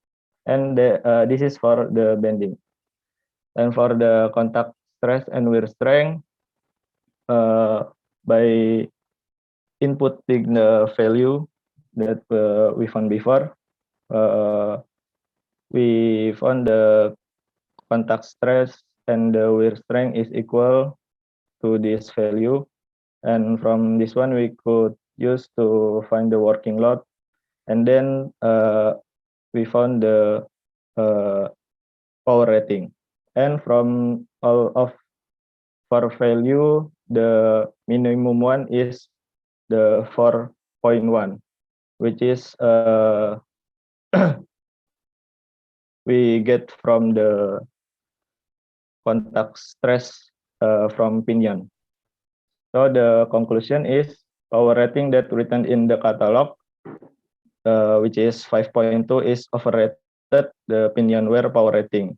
F: And this is for the bending. And for the contact stress and wear strength, by inputting the value that we found before, we found the contact stress and the wear strength is equal to this value. And from this one, we could use to find the working load. And then we found the power rating. And from all of for value, the minimum one is the 4.1, which is we get from the contact stress from pinion. So the conclusion is power rating that written in the catalog, which is 5.2, is overrated the pinion wear power rating.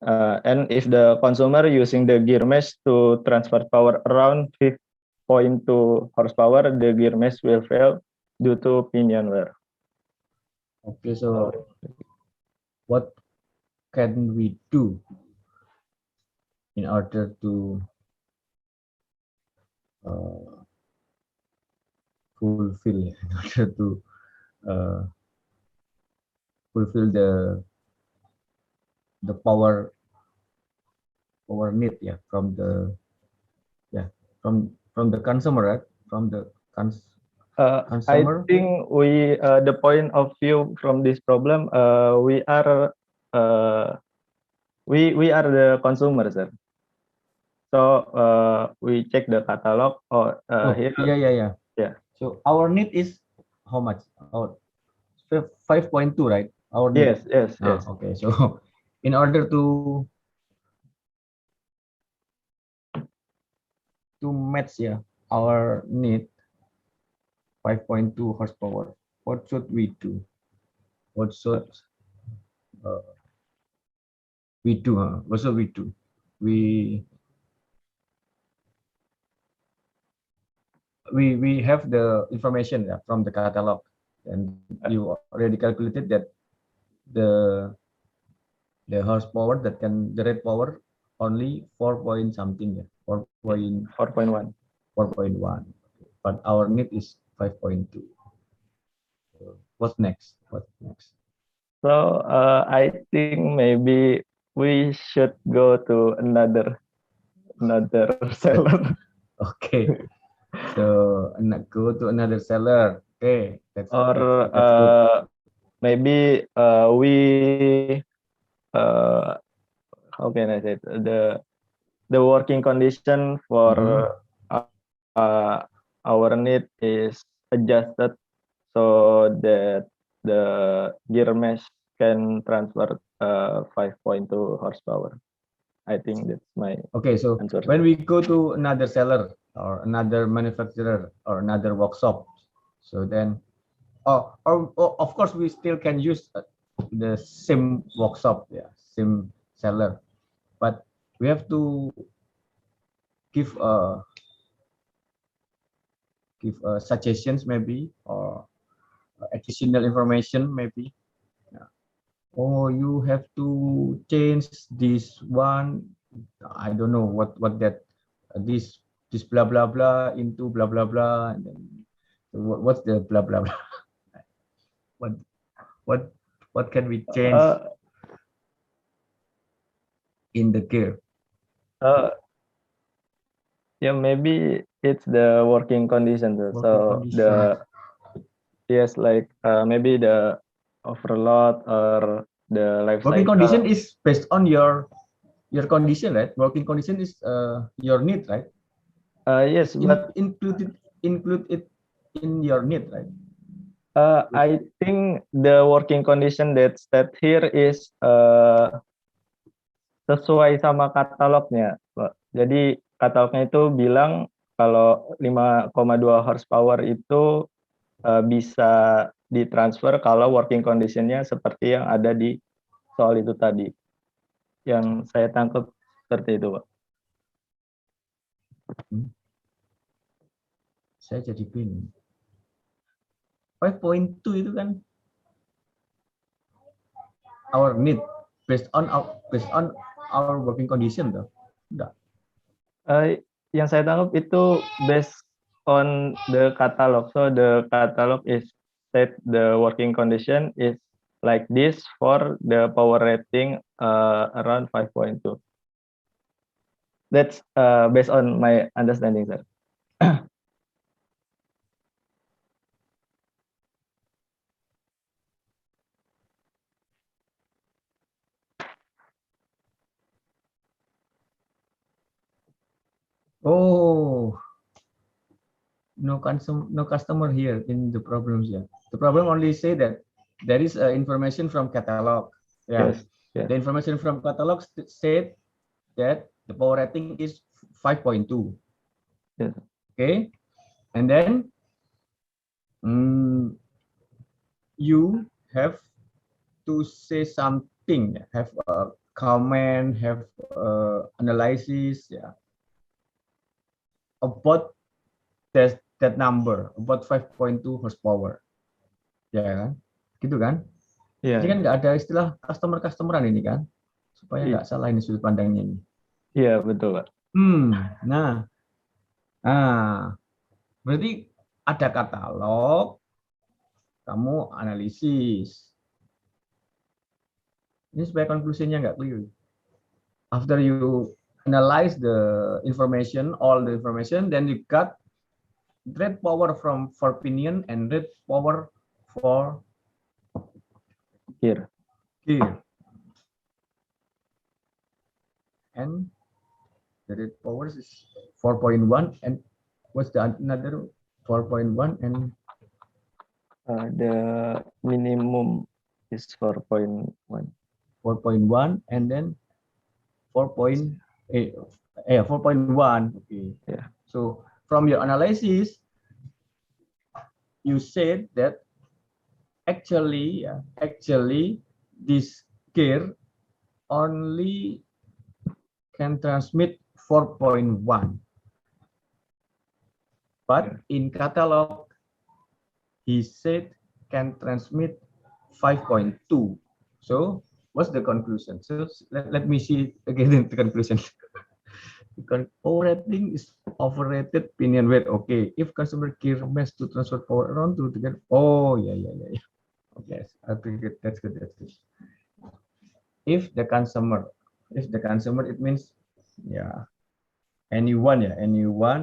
F: And if the consumer using the gear mesh to transfer power around 5.2 horsepower, the gear mesh will fail due to pinion wear.
C: Okay, so what can we do in order to fulfill the power need from the consumer, right? From the consumer.
F: I think we the point of view from this problem, we are the consumer, sir. So we check the catalog here.
C: Yeah. So our need is how much? 5.2, right? Our need.
F: Yes.
C: Okay, so in order to match our need 5.2 horsepower, what should we do? What should we do? What should we do? We have the information from the catalog, and you already calculated that the horsepower that can generate power only 4 point something,
F: 4.1.
C: But our need is 5.2. What's next?
F: So I think maybe we should go to another seller.
C: Okay, so go to another seller. Okay, that's good.
F: Maybe we how can I say it? The working condition for our need is adjusted so that the gear mesh can transfer 5.2 horsepower. I think that's my
C: okay. So
F: answer.
C: When we go to another seller or another manufacturer or another workshop, so then or of course we still can use the same workshop, same seller, but we have to give suggestions maybe, or additional information maybe. Oh, you have to change this one. I don't know what that this blah blah blah into blah blah blah, and then what's the blah blah blah. What what what can we change in the gear?
F: Yeah, maybe it's the working condition. So
C: Working
F: yes, like maybe the overload or the life
C: Working
F: cycle.
C: condition is based on your condition, right? Working condition is your need, right?
F: Yes, but
C: include it in your need, right?
F: I think the working condition that's here is sesuai sama katalognya, Pak. Jadi katalognya itu bilang kalau 5,2 horsepower itu bisa ditransfer kalau working conditionnya seperti yang ada di soal itu tadi. Yang saya tangkap seperti itu, Pak.
C: Saya jadi bingung. 5.2 itu kan our need based on our working condition, toh? Enggak.
F: Yang saya tangkap itu based on the catalog. So the catalog is said the working condition is like this for the power rating around 5.2. That's based on my understanding, sir.
C: Oh, no customer here in the problems. Yeah, the problem only say that there is information from catalog. Yeah,
F: Yes. Yeah.
C: the information from catalog said that the power rating is 5.2.
F: Yes.
C: Okay, and then you have to say something, have a comment, have analysis, yeah, about that number, about 5.2 horsepower, ya kan, gitu kan?
F: Yeah.
C: Jadi kan nggak ada istilah customer-customeran ini kan, supaya nggak salah ini sudut pandangnya ini.
F: Iya, betul, Pak.
C: Nah, berarti ada katalog, kamu analisis. Ini supaya konklusinya nggak clear. After you analyze the information, all the information, then you got rate power for pinion and rate power for
F: Gear.
C: And the rate power is 4.1, and what's the another 4.1 and
F: The minimum is 4.1.
C: 4.1 and then 4.1. Okay.
F: Yeah.
C: So from your analysis, you said that actually this gear only can transmit 4.1, but in catalog he said can transmit 5.2. So what's the conclusion? So let me see again the conclusion. Power rating is overrated, pinion weight. Okay, if customer care mess to transfer power around to get. Oh yeah. Okay, I think that's good. If the consumer, it means anyone,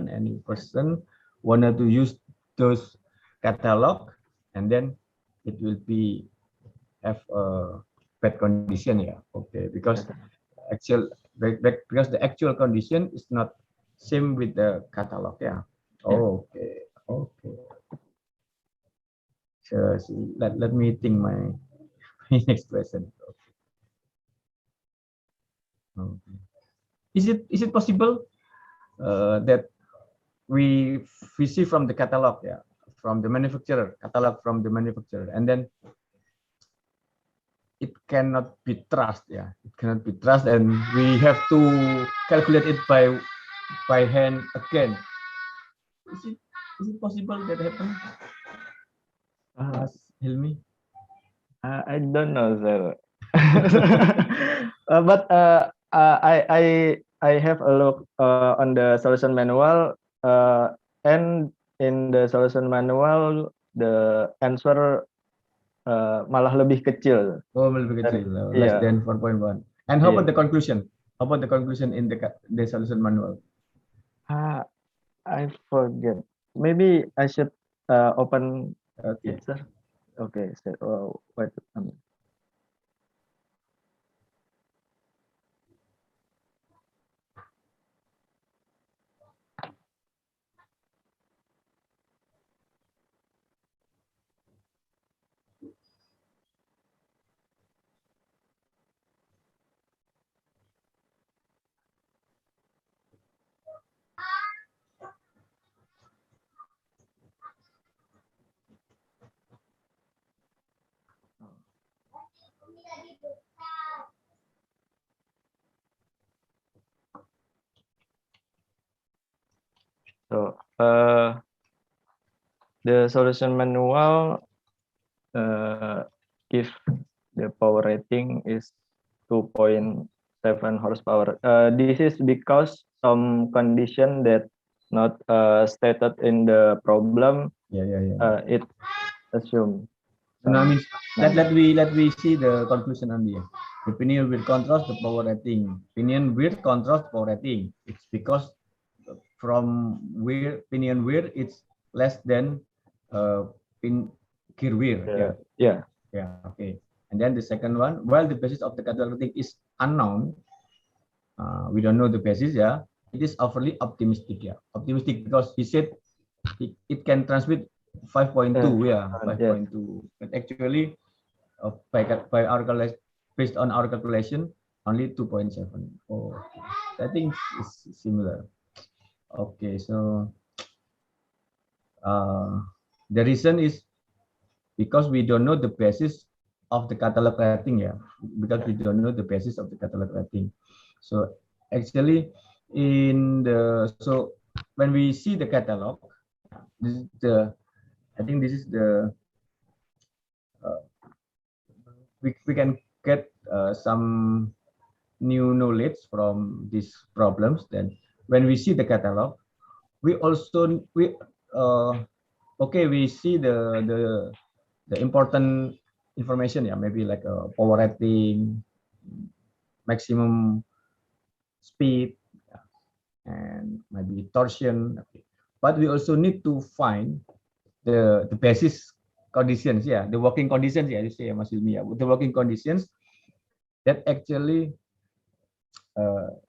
C: any person wanted to use those catalog, and then it will be have a bad condition. Okay, because the actual condition is not same with the catalog. Okay. So let me think my next question. Okay. Is it possible that we see from the catalog, from the manufacturer, and then it cannot be trusted, and we have to calculate it by hand again? Is it possible that happen? Hilmi?
F: I don't know, sir. But I have a look on the solution manual, and in the solution manual the answer malah lebih kecil.
C: Oh, lebih
F: Dari-
C: kecil, less
F: iya.
C: than 4.1. And how
F: Iya.
C: about the conclusion? How about the conclusion in the solution manual?
F: I forget. Maybe I should open
C: Okay.
F: it, sir. Okay, so wait a minute. So the solution manual if the power rating is 2.7 horsepower. This is because some condition that not stated in the problem,
C: Yeah.
F: it assume.
C: So now means let we see the conclusion on here. The pinion width contrast the power rating. Pinion width contrast power rating. It's because from pinion width it's less than gear wear.
F: Yeah.
C: Okay. And then the second one, while the basis of the catalog rating is unknown, we don't know the basis. It is overly optimistic. Optimistic because he said it can transmit 5.2. 5.2. But actually, by our based on our calculation, only 2.7. Oh, I think it's similar. Okay, so the reason is because we don't know the basis of the catalog rating, because we don't know the basis of the catalog rating. So actually, when we see the catalog, this is I think this is the we can get some new knowledge from these problems. Then when we see the catalog, we see the important information, maybe like a power rating, maximum speed, and maybe torsion. But we also need to find the basis conditions, the working conditions, you say, Mas Hilmi, the working conditions that actually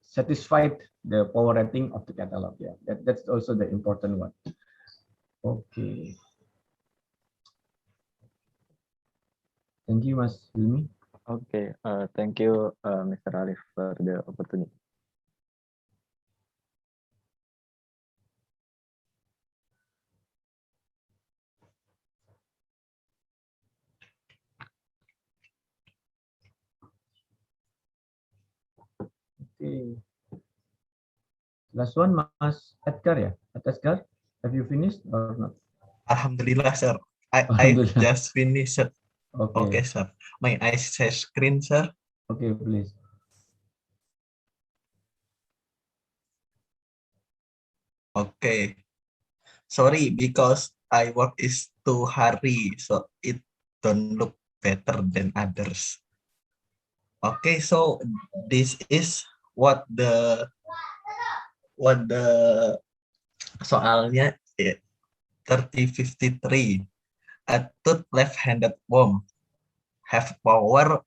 C: satisfied the power rating of the catalog. That's also the important one. Okay. Thank you, Mas Hilmi.
F: Okay. Thank you, Mr. Alif, for the opportunity.
C: Okay. Last one, Mas Edgar, Edgar, have you finished or not?
E: Alhamdulillah, sir. I just finished. Okay, sir. May I share screen, sir?
C: Okay, please.
E: Okay. Sorry, because I work is too hurry, so it don't look better than others. Okay, so this is what the soalnya 3053. A tooth left-handed worm have power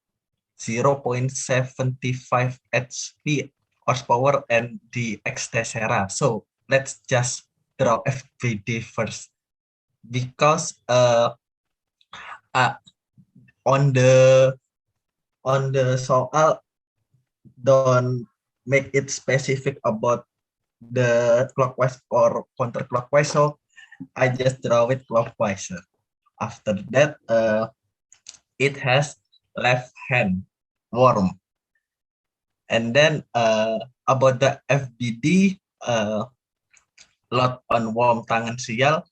E: 0.75 HP horsepower and the etc. So let's just draw FBD first, because on the soal don't make it specific about the clockwise or counterclockwise, so I just draw it clockwise. After that, it has left hand worm. And then about the FBD, lot on worm tangan sial,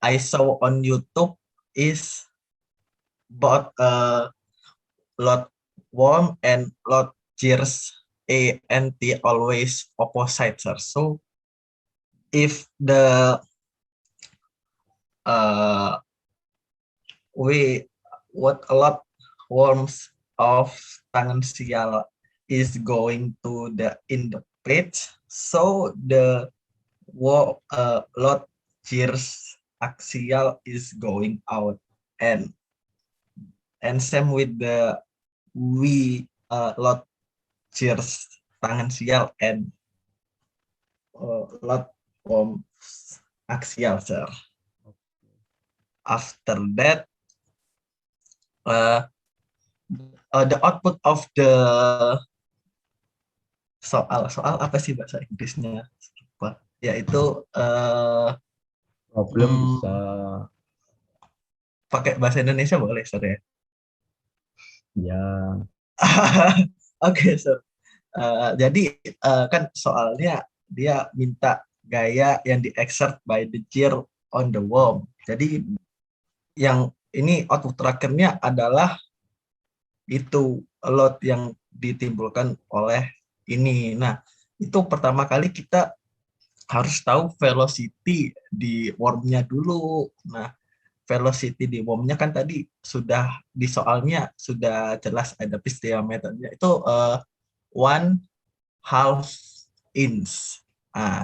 E: I saw on YouTube is both lot worm and lot cheers A and T always opposite, sir. So if the what a lot worms of tangan sial is going to the in the page, so the lot cheers axial is going out, and same with the we lot cheers tangan sial and lot axial, sir. After that, the output of the soal apa sih bahasa Inggrisnya? Lupa. Yaitu
C: Problem bisa
E: pakai bahasa Indonesia boleh, sir ya?
C: ya
E: Oke, sir. Jadi kan soalnya dia minta gaya yang di-exert by the chair on the worm. Jadi yang ini output terakhirnya adalah itu load yang ditimbulkan oleh ini. Nah, itu pertama kali kita harus tahu velocity di wormnya dulu. Nah, velocity di wormnya kan tadi sudah di soalnya sudah jelas ada pitch diameternya itu 1/2 inch.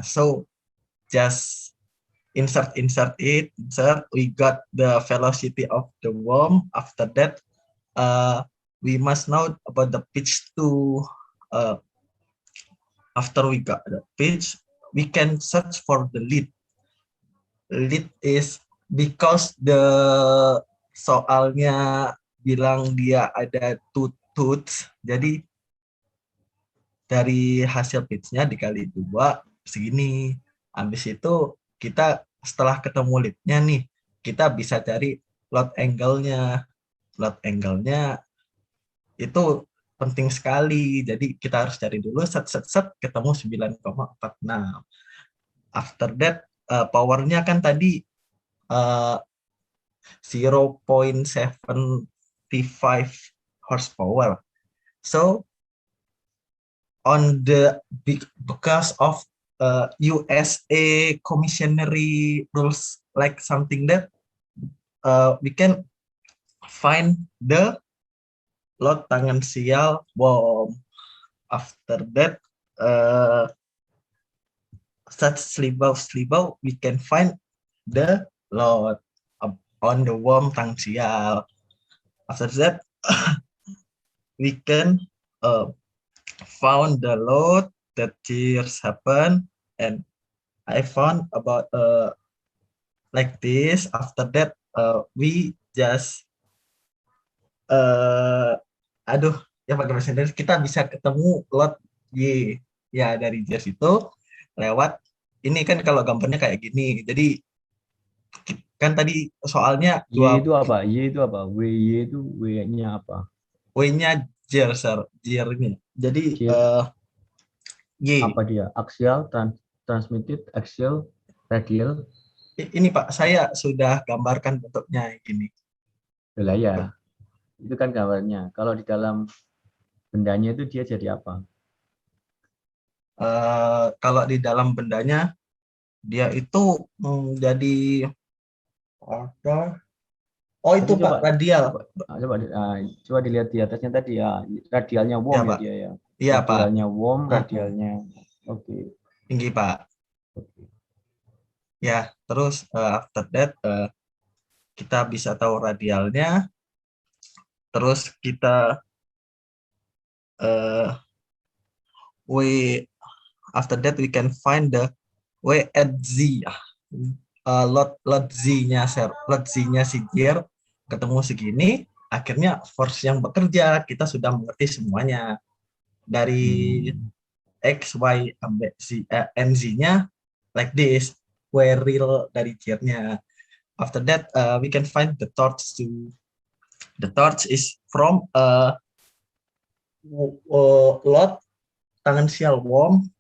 E: So just insert it. We got the velocity of the worm. After that, we must know about the pitch to. After we got the pitch, we can search for the lead. Lead is because the soalnya bilang dia ada two tooths, jadi dari hasil pitch-nya dikali 2 segini. Habis itu kita setelah ketemu lead-nya nih, kita bisa cari load angle-nya. Load angle-nya itu penting sekali. Jadi kita harus cari dulu set ketemu 9,46. After that powernya kan tadi 0.75 horsepower. So on the because of USA commissionary rules like something that we can find the load tangan sial worm. After that such slibau we can find the load on the worm tangan sial. After that we can found the load that tears happen, and I found about like this. After that we just ya pakai bahasa Indonesia kita bisa ketemu load Y ya dari JS itu lewat ini kan kalau gambarnya kayak gini. Jadi kan tadi soalnya
C: Y itu apa? Y itu apa? Y itu W-nya apa?
E: W-nya JR, sir. JR-nya. Jadi Y.
C: Apa dia? Axial, transmitted, axial, radial.
E: Ini Pak, saya sudah gambarkan bentuknya gini.
C: Lah ya. Itu kan gambarnya. Kalau di dalam bendanya itu dia jadi apa?
E: Kalau di dalam bendanya dia itu jadi itu Pak, radial.
C: Coba dilihat di atasnya tadi ya, radialnya worm ya dia ya.
E: Iya Pak.
C: Radialnya worm, radialnya oke.
E: Tinggi Pak. Ya, terus after that kita bisa tahu radialnya. Terus kita after that we can find the W at Z. Lot Z-nya si gear ketemu segini, akhirnya force yang bekerja kita sudah mengerti semuanya dari X, Y, sampai Z-nya like this, where real dari gear-nya. After that we can find the torch too. The torch is from lot tangan sial worm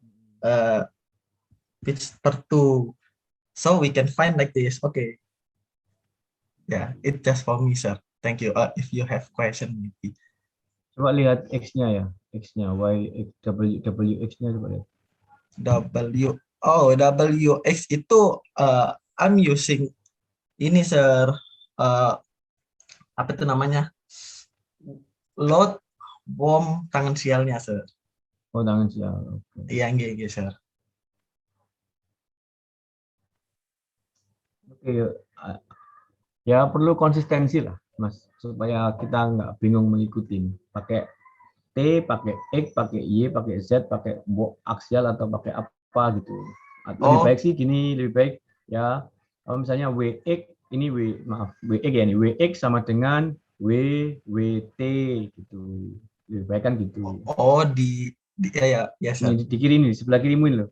E: pitch per 2. So we can find like this. Okay. Yeah, it just for me, sir. Thank you. If you have question, maybe.
C: Coba lihat X-nya ya. X-nya, Y, W, X-nya coba lihat.
E: WX itu I'm using ini, sir. apa itu namanya? Load bom tangan sialnya, Sir.
C: Oh, tangan sial. Oke.
E: Iya, nggih, Sir.
C: Oke, ya perlu konsistensi lah, Mas, supaya kita nggak bingung mengikuti. Pakai T, pakai X, pakai Y, pakai Z, pakai aksial atau pakai apa gitu. Lebih
E: Oh.
C: baik sih gini, lebih baik ya. Kalau misalnya WX ini WX ya ini WX sama dengan WT gitu. Lebih baik kan gitu.
E: Oh, ya, Sir.
C: Ini di kiri ini, di sebelah kirimu ini loh.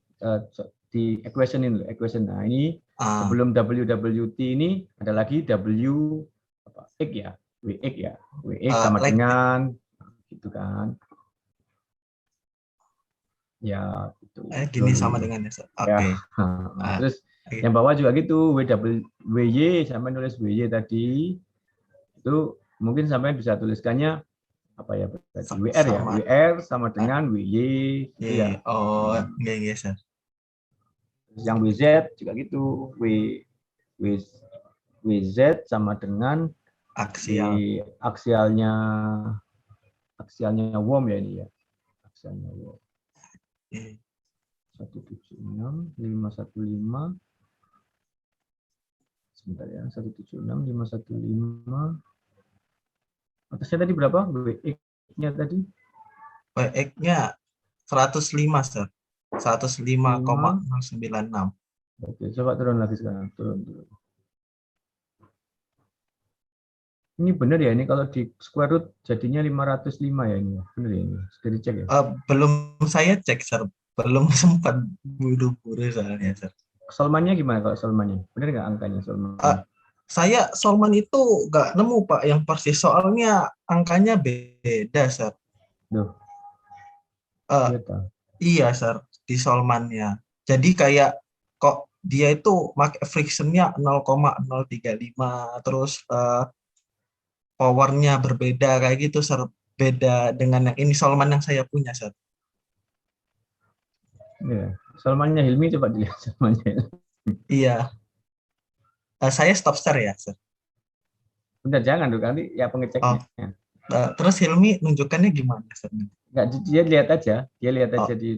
C: Di equation ini loh, equation. Nah, ini sebelum WWT ini ada lagi X ya, WX ya. WX sama dengan gitu kan. Ya, gitu.
E: Gini sama dengan ya, Sir. Oke.
C: Ya. Terus yang bawah juga gitu, WY sampai nulis WY tadi. Itu mungkin sampai bisa tuliskannya apa ya? WR ya. WR sama dengan WY gitu ya.
E: Oh, nggih, Sir.
C: Yang WZ juga gitu. WZ sama dengan aksialnya worm ya ini ya. Aksialnya worm. 176 515 sebentar ya, 176 515 atasnya tadi berapa? WX-nya tadi?
E: WX-nya 105, Sir. 105,096.
C: Oke, coba turun lagi sekarang. Turun. Ini benar ya, ini kalau di square root jadinya 505 ya ini. Benar ya ini? Sudah dicek ya?
E: Belum saya cek, Sir. Belum sempat buru-buru soalnya, Sir.
C: Solmannya gimana kalau solmannya? Benar nggak angkanya solman?
E: Saya Solman itu nggak nemu, Pak, yang persis. Soalnya angkanya beda, Sir.
C: Duh.
E: Iya, Sir, di Solmannya. Jadi kayak kok dia itu pakai frictionnya 0,035, terus powernya berbeda kayak gitu, Sir. Beda dengan yang ini Solman yang saya punya, Sir.
C: Iya. Solmannya Hilmi coba dilihat Solmannya.
E: Iya. Saya stop share ya, Sir.
C: Udah jangan dulu nanti ya pengeceknya.
E: Terus Hilmi nunjukkannya gimana, Sir?
C: Enggak, dia lihat aja. Dia lihat aja di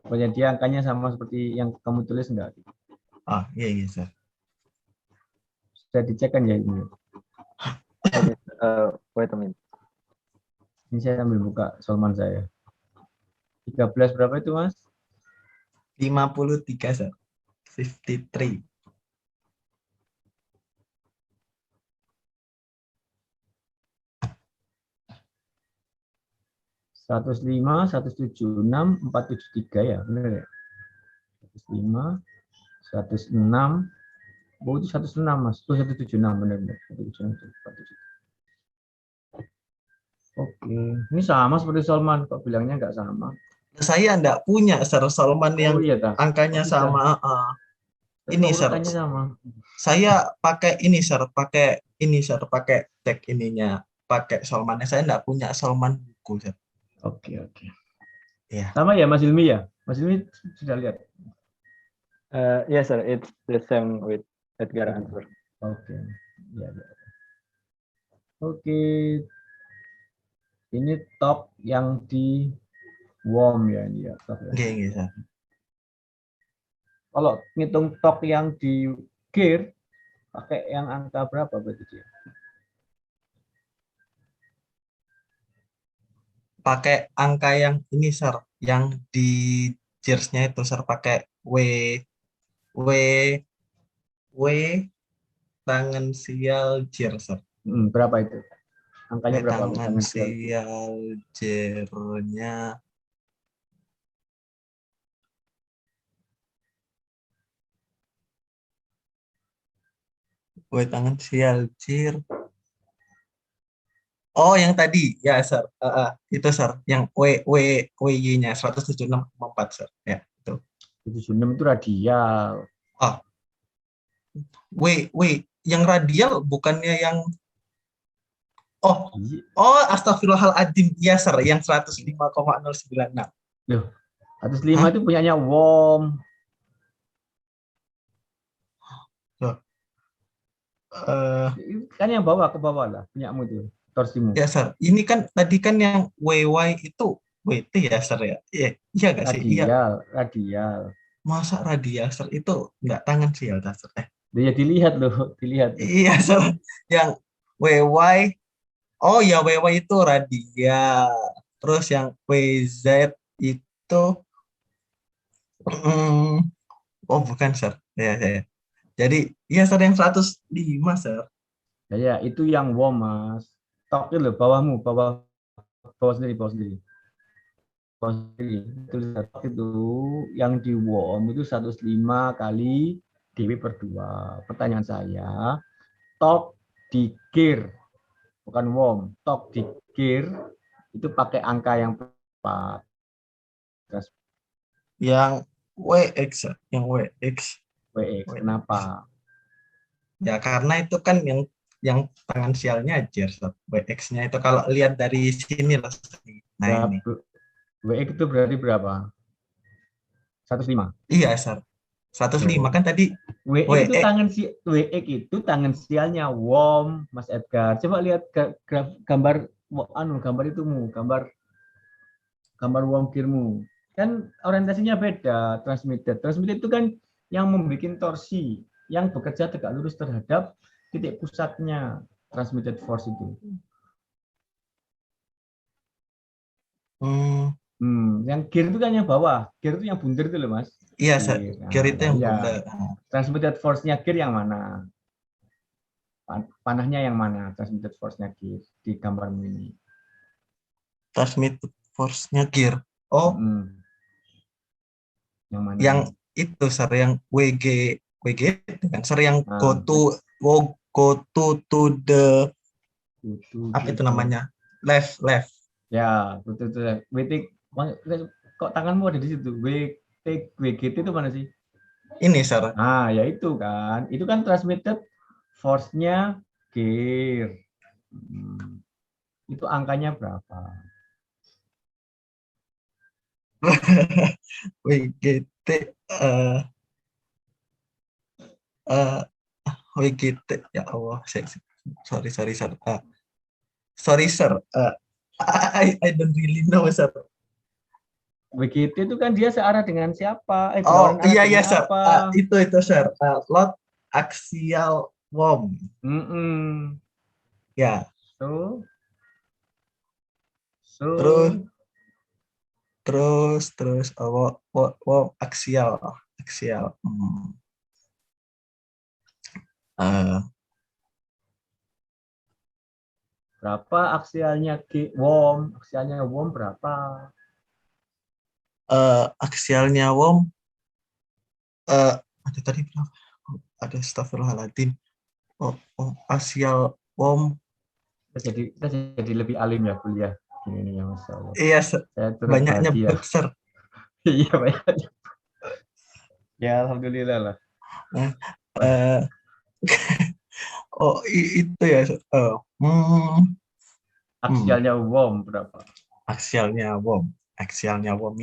C: pokoknya dia angkanya sama seperti yang kamu tulis enggak?
E: Iya, Sir.
C: Sudah dicek kan ya ini?
F: Wait a minute.
C: Ini saya sambil buka Solman saya. 13 berapa itu, Mas?
E: 53, Sir. 53.
C: 105, 176, 473 ya, benar ya? 105, 106, oh itu 106 Mas, itu 176 benar-benar. 176, 473. Oke, ini sama seperti Solman, kok bilangnya nggak sama?
E: Saya enggak punya, Sir, Solman yang angkanya sama. Ini, Sir.
C: Sama.
E: Saya pakai ini, Sir, pakai tag ininya, pakai Solmannya. Saya enggak punya Solman buku, Sir.
C: Oke.
E: Ya.
C: Sama ya Mas Ilmi ya? Mas Ilmi sudah lihat?
F: Yes, sir. It's the same with Edgar answer.
C: Oke. Ya. Oke. Ini top yang di worm ya ini ya. Top ya.
E: Oke, Sir.
C: Kalau ngitung top yang di gear pakai yang angka berapa berarti dia?
E: Pakai angka yang ini, Sir, yang di cheers-nya itu, Sir, pakai W tangan sial cheers, Sir.
C: Berapa itu? Angkanya berapa?
E: Tangan sial cheer-nya tangan sial cheer. Oh, yang tadi ya, Sir. Itu, Sir, yang WY-nya 176,4, Sir. Ya, itu.
C: 176 itu radial.
E: Yang radial bukannya yang astagfirullahaladzim. Ya, Sir, yang 105,096.
C: Loh, 105 itu punyanya worm.
E: eh
C: Kan yang bawah ke bawah lah, punyamu itu, torsimu.
E: ya sir, ini kan tadi kan yang WY itu WT ya sir ya. Iya, iya gak sih? Iya.
C: Radial, radial.
E: Masa radial sir itu nggak tangan sih ya sir?
C: Ya dilihat loh, dilihat.
E: Iya sir. Yang WY, oh ya WY itu radial. Terus yang WZ itu, oh bukan sir. Ya. Jadi iya sir yang 105 sir.
C: Ya, itu yang warm, Mas. Tok itu loh, bawahmu, bawah sendiri, bawah sendiri. Bawah sendiri. Tok itu yang di warm itu 105 kali dw/2. Pertanyaan saya, tok di gear, bukan warm, tok di gear itu pakai angka yang berapa?
E: Yang WX, sir. Yang WX.
C: WX. Kenapa?
E: Ya karena itu kan yang tangan sialnya aja, sir. WX-nya itu kalau lihat dari sini lah. Nah ini.
C: WX itu berarti berapa? 105.
E: Iya, sir. 105 kan tadi
C: WX itu WX itu tangan sialnya warm, Mas Edgar. Coba lihat gambar gambar itumu, gambar warm gearmu. Kan orientasinya beda, transmitted. Transmitted itu kan yang membuat torsi, yang bekerja tegak lurus terhadap titik pusatnya transmitted force itu. Yang gear itu kan yang bawah, gear itu yang bundar itu loh, Mas.
E: Iya, gear itu yang bundar.
C: Transmitted force-nya gear yang mana? Panahnya yang mana? Transmitted force-nya gear di gambar ini.
E: Transmitted force-nya gear. Oh.
C: Yang mana?
E: Yang itu, sir, yang WG kan, sir, yang go to the apa itu namanya? Left.
C: Ya, betul. WT, kok tanganmu ada di situ? WGT itu mana sih?
E: Ini, sir.
C: Nah, ya itu kan. Itu kan transmitted force-nya gear. Itu angkanya berapa?
E: WGT WGT, ya Allah, sorry sir. Sorry sir, I don't really know, sir.
C: WGT itu kan dia searah dengan siapa?
E: Oh iya sir, itu sir, load axial warm. Ya. Terus aksial.
C: Berapa aksialnya warm? Aksialnya warm berapa?
E: Aksialnya warm ada tadi berapa? Ada astagfirullahaladzim. Aksial warm.
C: Kita jadi lebih alim ya kuliah ini ya, Masya Allah.
E: Iya, banyaknya besar.
C: Iya, banyaknya. Ya, alhamdulillah lah.
E: Itu ya.
C: Aksialnya warm berapa?
E: Aksialnya warm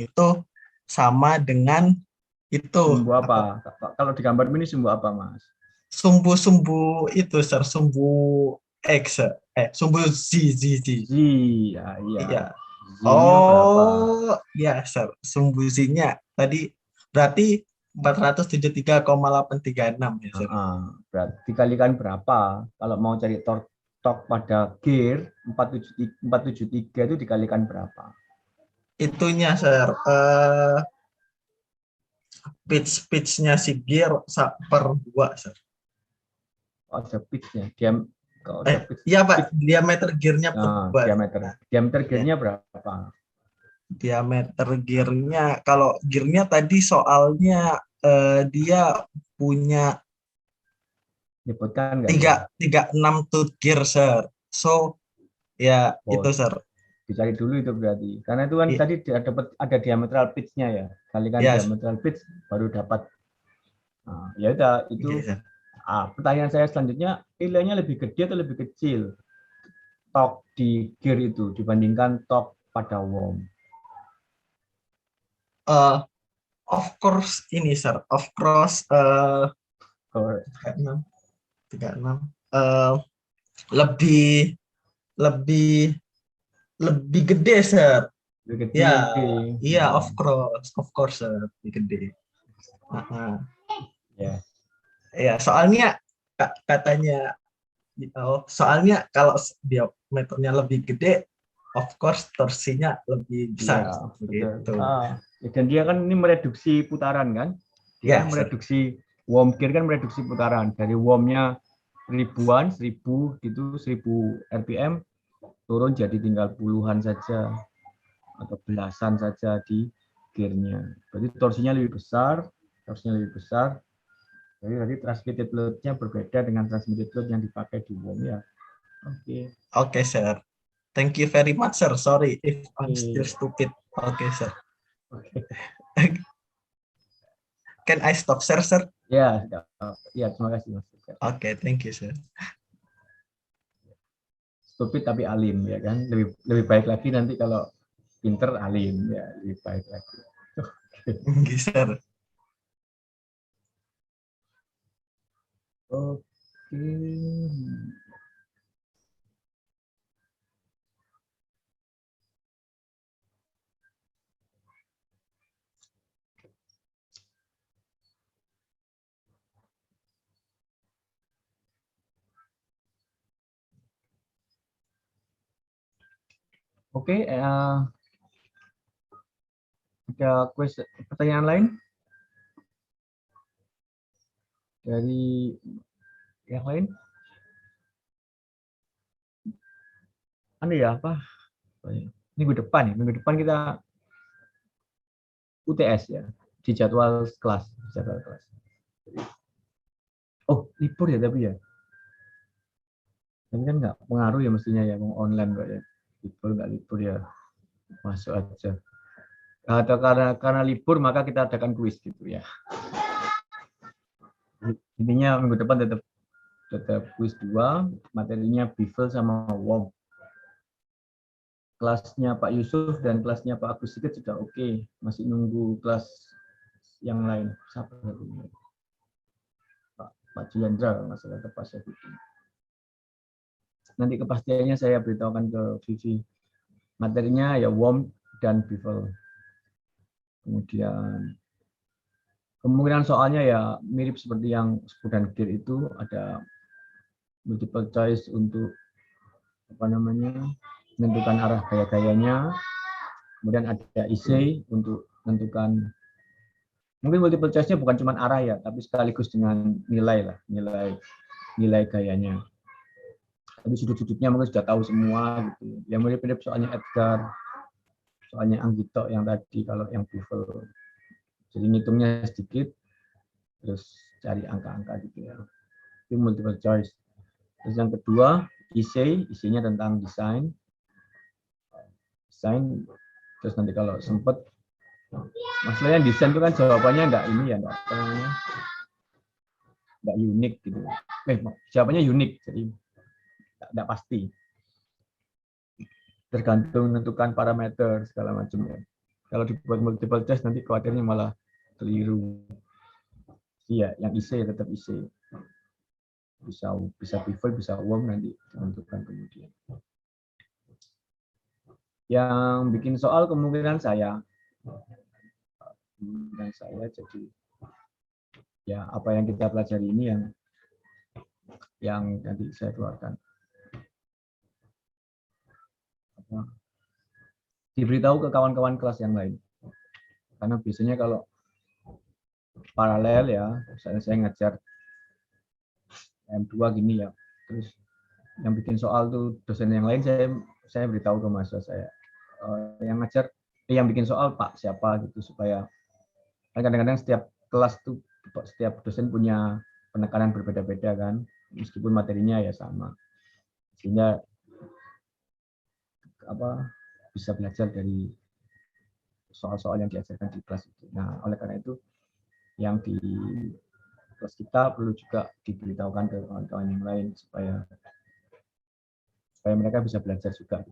E: itu sama dengan itu.
C: Sumbu apa? Kalau di gambar ini sumbu apa, Mas?
E: Sumbu itu, sir, sumbu X. Sumbu Z.
C: Ya, iya.
E: Iya. Oh, ya, sir. Sumbu Z-nya tadi berarti 473,836 ya, sir.
C: Berarti dikalikan berapa? Kalau mau cari torque pada gear 473 itu dikalikan berapa?
E: Itunya, sir. Pitch-nya si gear per 2, sir.
C: Oh, ada pitch-nya.
E: Iya, Pak. Diameter gearnya per 2.
C: Diameter gearnya berapa?
E: Diameter gearnya, kalau gearnya tadi soalnya dia punya 36 tooth gear, sir. So ya itu, sir.
C: Dicari dulu itu berarti. Karena itu kan tadi ada diametral pitch-nya ya. Kalikan diametral pitch baru dapat. Nah, ya udah itu. Pertanyaan saya selanjutnya, nilainya lebih gede atau lebih kecil torque di gear itu dibandingkan torque pada worm?
E: Of course ini, sir. Of course 36. Lebih lebih lebih gede, Sir.
C: Lebih gede.
E: Ya, iya, of course, Sir. Lebih gede.
C: Ya.
E: Ya, soalnya katanya soalnya kalau diameternya lebih gede, of course torsinya lebih besar.
C: Iya,
E: Begitu.
C: betul. Dan dia kan ini mereduksi putaran kan? Dia
E: Ya,
C: kan mereduksi worm gear kan mereduksi putaran dari wormnya ribuan, 1000 gitu, 1000 RPM turun jadi tinggal puluhan saja atau belasan saja di gearnya. Berarti torsinya lebih besar, Jadi tadi transmitted load-nya berbeda dengan transmitted load yang dipakai di worm ya. Oke.
E: Oke, Sir. Thank you very much, Sir. Sorry if I'm still stupid. Oke, Sir. Can I stop, Sir?
C: Ya, terima kasih Mas.
E: Oke, thank you, Sir.
C: Stupid tapi alim ya kan. Lebih baik lagi nanti kalau pinter alim ya, lebih baik lagi.
E: Thank you, Sir.
C: Oke. Oke, ada pertanyaan lain dari yang lain? Ya apa? Minggu depan kita UTS ya, di jadwal kelas. Oh, libur ya tapi ya. Tapi kan nggak pengaruh ya mestinya ya, mau online kok ya. Libur nggak libur ya, masuk aja. Atau karena libur maka kita adakan kuis gitu ya. Intinya minggu depan tetap kuis 2, materinya Bevel sama WOM. Kelasnya Pak Yusuf dan kelasnya Pak Agus Sigit sudah oke. Masih nunggu kelas yang lain. Siapa Pak Julendra masalah tepat saya bikin. Nanti kepastiannya saya beritahukan ke Vivi. Materinya ya WOM dan Bevel. Kemudian kemungkinan soalnya ya mirip seperti yang Spool dan Gear itu, ada multiple choice untuk menentukan arah gaya-gayanya. Kemudian ada essay untuk menentukan, mungkin multiple choice-nya bukan cuma arah ya, tapi sekaligus dengan nilai gayanya. Tapi sudut-sudutnya mungkin sudah tahu semua gitu. Yang mirip-mirip soalnya Edgar, soalnya Anggito yang tadi kalau yang Bevel. Jadi ngitungnya sedikit, terus cari angka-angka gitu ya. Itu multiple choice. Terus yang kedua, essay-nya tentang desain. Terus nanti kalau sempat, masalahnya desain itu kan jawabannya enggak unik gitu. Jawabannya unik, jadi enggak pasti. Tergantung menentukan parameter segala macam ya. Kalau dibuat multiple choice nanti khawatirnya malah keliru. Iya, yang essay tetap essay. Bisa Bevel, bisa WOM nanti ditentukan kemudian. Yang bikin soal kemungkinan saya jadi ya apa yang kita pelajari ini yang nanti saya keluarkan. Diberitahu ke kawan-kawan kelas yang lain. Karena biasanya kalau paralel ya, misalnya saya ngajar M2 gini ya, terus yang bikin soal tuh dosen yang lain, saya beritahu ke mahasiswa saya. Yang ngajar, yang bikin soal Pak siapa gitu, supaya kadang-kadang setiap kelas tuh, setiap dosen punya penekanan berbeda-beda kan, meskipun materinya ya sama. Sehingga bisa belajar dari soal-soal yang diajarkan di kelas itu. Nah, oleh karena itu yang di kelas kita perlu juga diberitahukan ke kawan-kawan yang lain supaya mereka bisa belajar juga.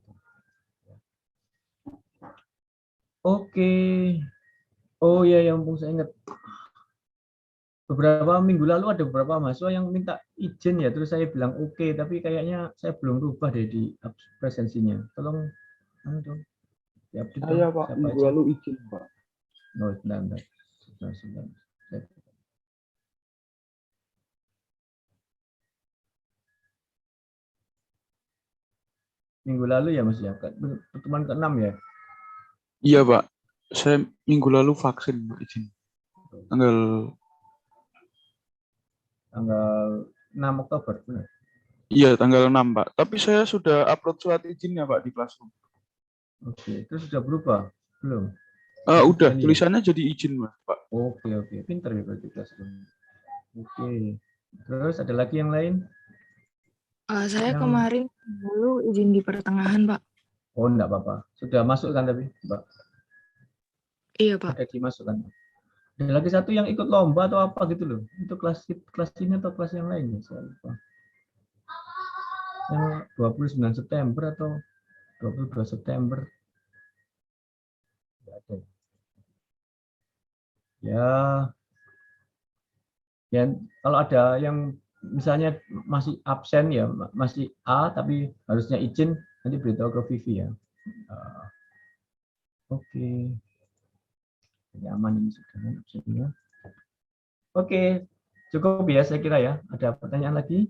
C: Oke. Oh ya, yang saya ingat beberapa minggu lalu ada beberapa mahasiswa yang minta izin ya, terus saya bilang oke, tapi kayaknya saya belum rubah deh di presensinya. Tolong dong, diupdate
G: Saya
C: dong,
G: Pak,
C: siapa
G: minggu
C: aja.
G: lalu izin Pak.
C: Oh, sebentar. Sebentar. Minggu lalu ya Mas ya, pertemuan ke-6 ya.
G: Iya Pak, saya minggu lalu vaksin Pak, izin. Tanggal
C: Tanggal 6 Oktober, benar.
G: Iya, tanggal 6 Pak. Tapi saya sudah upload surat izinnya Pak di Classroom.
C: Oke, terus sudah berubah? Belum?
G: Udah,
C: Ini ya?
G: tulisannya jadi izin Mas Pak.
C: Oke, pinter ya berarti Classroom. Oke, terus ada lagi yang lain?
H: Saya
C: Yang-
H: kemarin dulu izin di pertengahan, Pak.
C: Oh, enggak apa-apa. Sudah masuk kan tapi, Mbak?
H: Iya, Pak.
C: Ada dimasukkan. Ada lagi satu yang ikut lomba atau apa gitu loh. Itu kelas ini atau kelas yang lain ya, saya lupa. Yang 29 September atau 22 September. Enggak ada. Ya, kalau ada yang misalnya masih absen ya, masih A tapi harusnya izin, nanti beritahu ke Vivi ya. Oke. Nyaman ini sudah absennya. Oke, cukup ya saya kira ya. Ada pertanyaan lagi?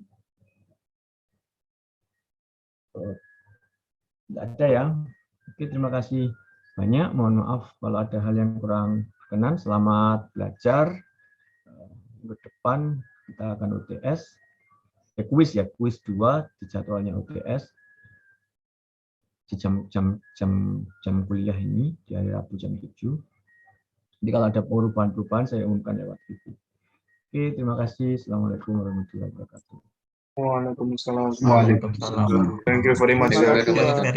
C: Tidak ada ya. Oke, terima kasih banyak. Mohon maaf kalau ada hal yang kurang berkenan. Selamat belajar. Minggu depan kita akan UTS. Kuis 2 di jadwalnya UTS. Di jam kuliah ini di hari Rabu jam 7. Jadi kalau ada perubahan-perubahan saya umumkan lewat video. Oke, terima kasih. Assalamualaikum warahmatullahi wabarakatuh.
A: Waalaikumsalam.
E: Waalaikumsalam.
A: Thank you very much.
E: Terima
A: sir.
E: kasih very much.